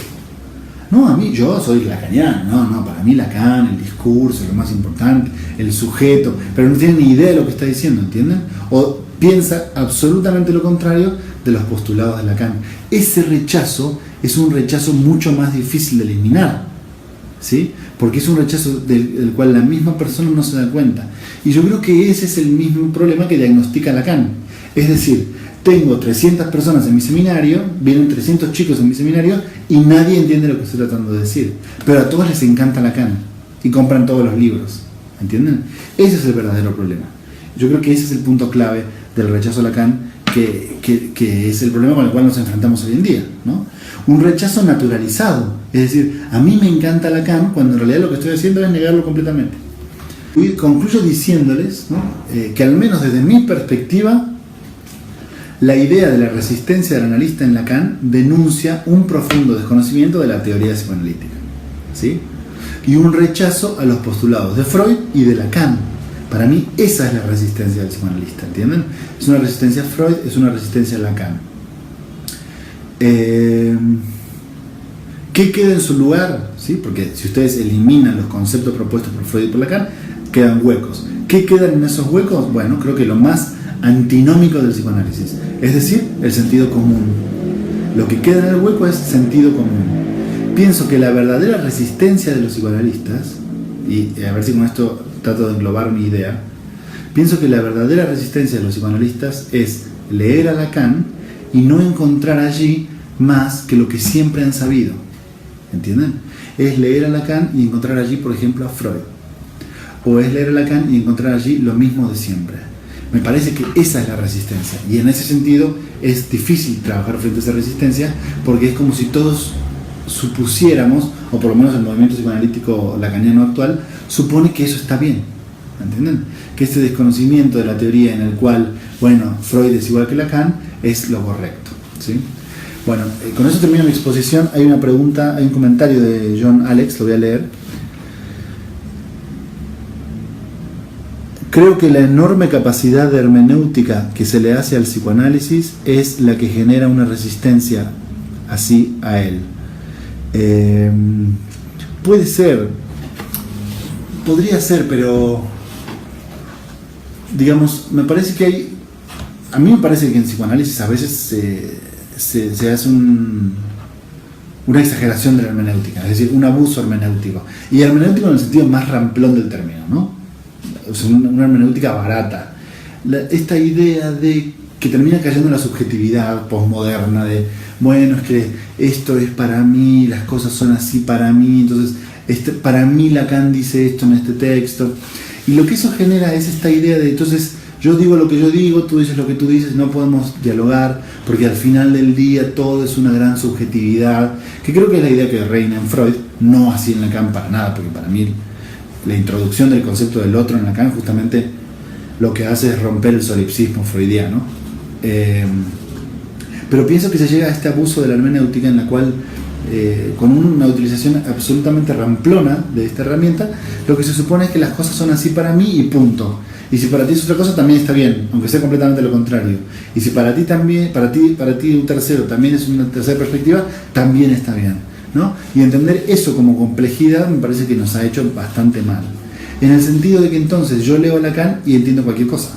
Speaker 1: No, yo soy lacaniano, no, para mí Lacan, el discurso, lo más importante, el sujeto, pero no tiene ni idea de lo que está diciendo, ¿entienden? O piensa absolutamente lo contrario de los postulados de Lacan. Ese rechazo es un rechazo mucho más difícil de eliminar, ¿sí? Porque es un rechazo del cual la misma persona no se da cuenta. Y yo creo que ese es el mismo problema que diagnostica Lacan. Es decir, tengo 300 personas en mi seminario, vienen 300 chicos en mi seminario y nadie entiende lo que estoy tratando de decir. Pero a todos les encanta Lacan y compran todos los libros, ¿entienden? Ese es el verdadero problema. Yo creo que ese es el punto clave del rechazo a Lacan, que es el problema con el cual nos enfrentamos hoy en día, ¿no? Un rechazo naturalizado, es decir, a mí me encanta Lacan cuando en realidad lo que estoy haciendo es negarlo completamente. Y concluyo diciéndoles, ¿no?, que al menos desde mi perspectiva, la idea de la resistencia del analista en Lacan denuncia un profundo desconocimiento de la teoría psicoanalítica, ¿sí? Y un rechazo a los postulados de Freud y de Lacan. Para mí esa es la resistencia del psicoanalista, ¿entienden? Es una resistencia a Freud, es una resistencia a Lacan. ¿Qué queda en su lugar? ¿Sí? Porque si ustedes eliminan los conceptos propuestos por Freud y por Lacan, quedan huecos. ¿Qué quedan en esos huecos? Bueno, creo que lo más antinómico del psicoanálisis, es decir, el sentido común. Lo que queda en el hueco es sentido común. Pienso que la verdadera resistencia de los psicoanalistas, y a ver si con esto trato de englobar mi idea, pienso que la verdadera resistencia de los psicoanalistas es leer a Lacan y no encontrar allí más que lo que siempre han sabido, ¿entienden? Es leer a Lacan y encontrar allí, por ejemplo, a Freud, o es leer a Lacan y encontrar allí lo mismo de siempre. Me parece que esa es la resistencia, y en ese sentido es difícil trabajar frente a esa resistencia, porque es como si todos supusiéramos, o por lo menos el movimiento psicoanalítico lacaniano actual supone que eso está bien, ¿entienden? Que este desconocimiento de la teoría en el cual, bueno, Freud es igual que Lacan, es lo correcto, ¿sí? Bueno, con eso termino mi exposición. Hay una pregunta, hay un comentario de John Alex, lo voy a leer. Creo que la enorme capacidad de hermenéutica que se le hace al psicoanálisis es la que genera una resistencia así a él. Puede ser, podría ser, pero digamos, me parece que hay, a mí me parece que en psicoanálisis a veces se hace una exageración de la hermenéutica, es decir, un abuso hermenéutico, y hermenéutico en el sentido más ramplón del término, ¿no? O sea, una hermenéutica barata. Esta idea de que termina cayendo en la subjetividad posmoderna de, bueno, es que esto es para mí, las cosas son así para mí, entonces para mí Lacan dice esto en este texto, y lo que eso genera es esta idea de, entonces yo digo lo que yo digo, tú dices lo que tú dices, no podemos dialogar, porque al final del día todo es una gran subjetividad, que creo que es la idea que reina en Freud, no así en Lacan para nada, porque para mí la introducción del concepto del otro en Lacan justamente lo que hace es romper el solipsismo freudiano. Pero pienso que se llega a este abuso de la hermenéutica en la cual, con una utilización absolutamente ramplona de esta herramienta, lo que se supone es que las cosas son así para mí y punto. Y si para ti es otra cosa, también está bien, aunque sea completamente lo contrario. Y si para ti también, para ti un tercero también es una tercera perspectiva, también está bien, ¿no? Y entender eso como complejidad me parece que nos ha hecho bastante mal. En el sentido de que entonces yo leo a Lacan y entiendo cualquier cosa.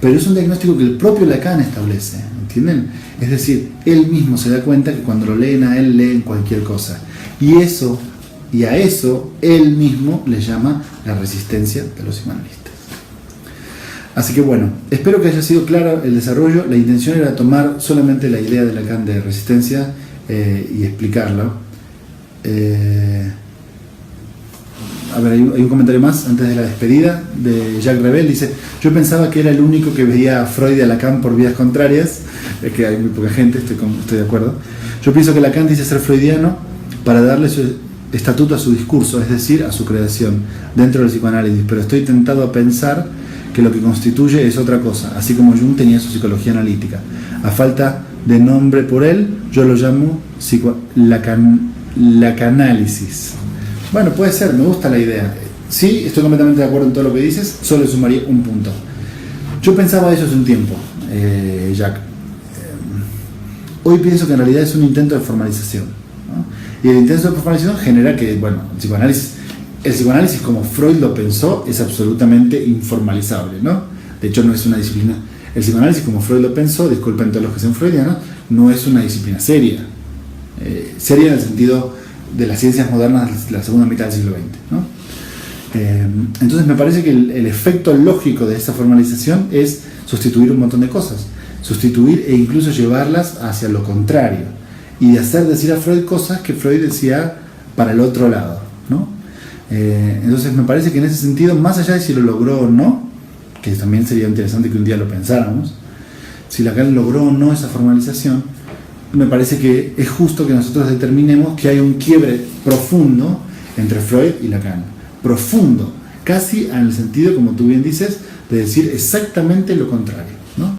Speaker 1: Pero es un diagnóstico que el propio Lacan establece, ¿entienden? Es decir, él mismo se da cuenta que cuando lo leen a él, leen cualquier cosa. Y a eso, él mismo le llama la resistencia de los psicoanalistas. Así que bueno, espero que haya sido claro el desarrollo. La intención era tomar solamente la idea de Lacan de resistencia y explicarlo. A ver, hay un comentario más antes de la despedida de Jacques Rebel. Dice: yo pensaba que era el único que veía a Freud y a Lacan por vías contrarias. Es que hay muy poca gente, estoy de acuerdo. Yo pienso que Lacan dice ser freudiano para darle su estatuto a su discurso, es decir, a su creación dentro del psicoanálisis, pero estoy tentado a pensar que lo que constituye es otra cosa, así como Jung tenía su psicología analítica. A falta de nombre por él, yo lo llamo Lacanálisis. Bueno, puede ser, me gusta la idea. Sí, estoy completamente de acuerdo en todo lo que dices, solo sumaría un punto. Yo pensaba eso hace un tiempo, Jack. Hoy pienso que en realidad es un intento de formalización, ¿no? Y el intento de formalización genera que, bueno, el psicoanálisis como Freud lo pensó es absolutamente informalizable, ¿no? De hecho, no es una disciplina. El psicoanálisis como Freud lo pensó, disculpen todos los que sean freudianos, no es una disciplina seria. Seria en el sentido de las ciencias modernas de la segunda mitad del siglo XX, ¿no? Entonces me parece que el efecto lógico de esta formalización es sustituir un montón de cosas, sustituir e incluso llevarlas hacia lo contrario, y de hacer decir a Freud cosas que Freud decía para el otro lado, ¿no? Entonces me parece que en ese sentido, más allá de si lo logró o no, que también sería interesante que un día lo pensáramos, si Lacan logró o no esa formalización, me parece que es justo que nosotros determinemos que hay un quiebre profundo entre Freud y Lacan. Profundo, casi en el sentido, como tú bien dices, de decir exactamente lo contrario.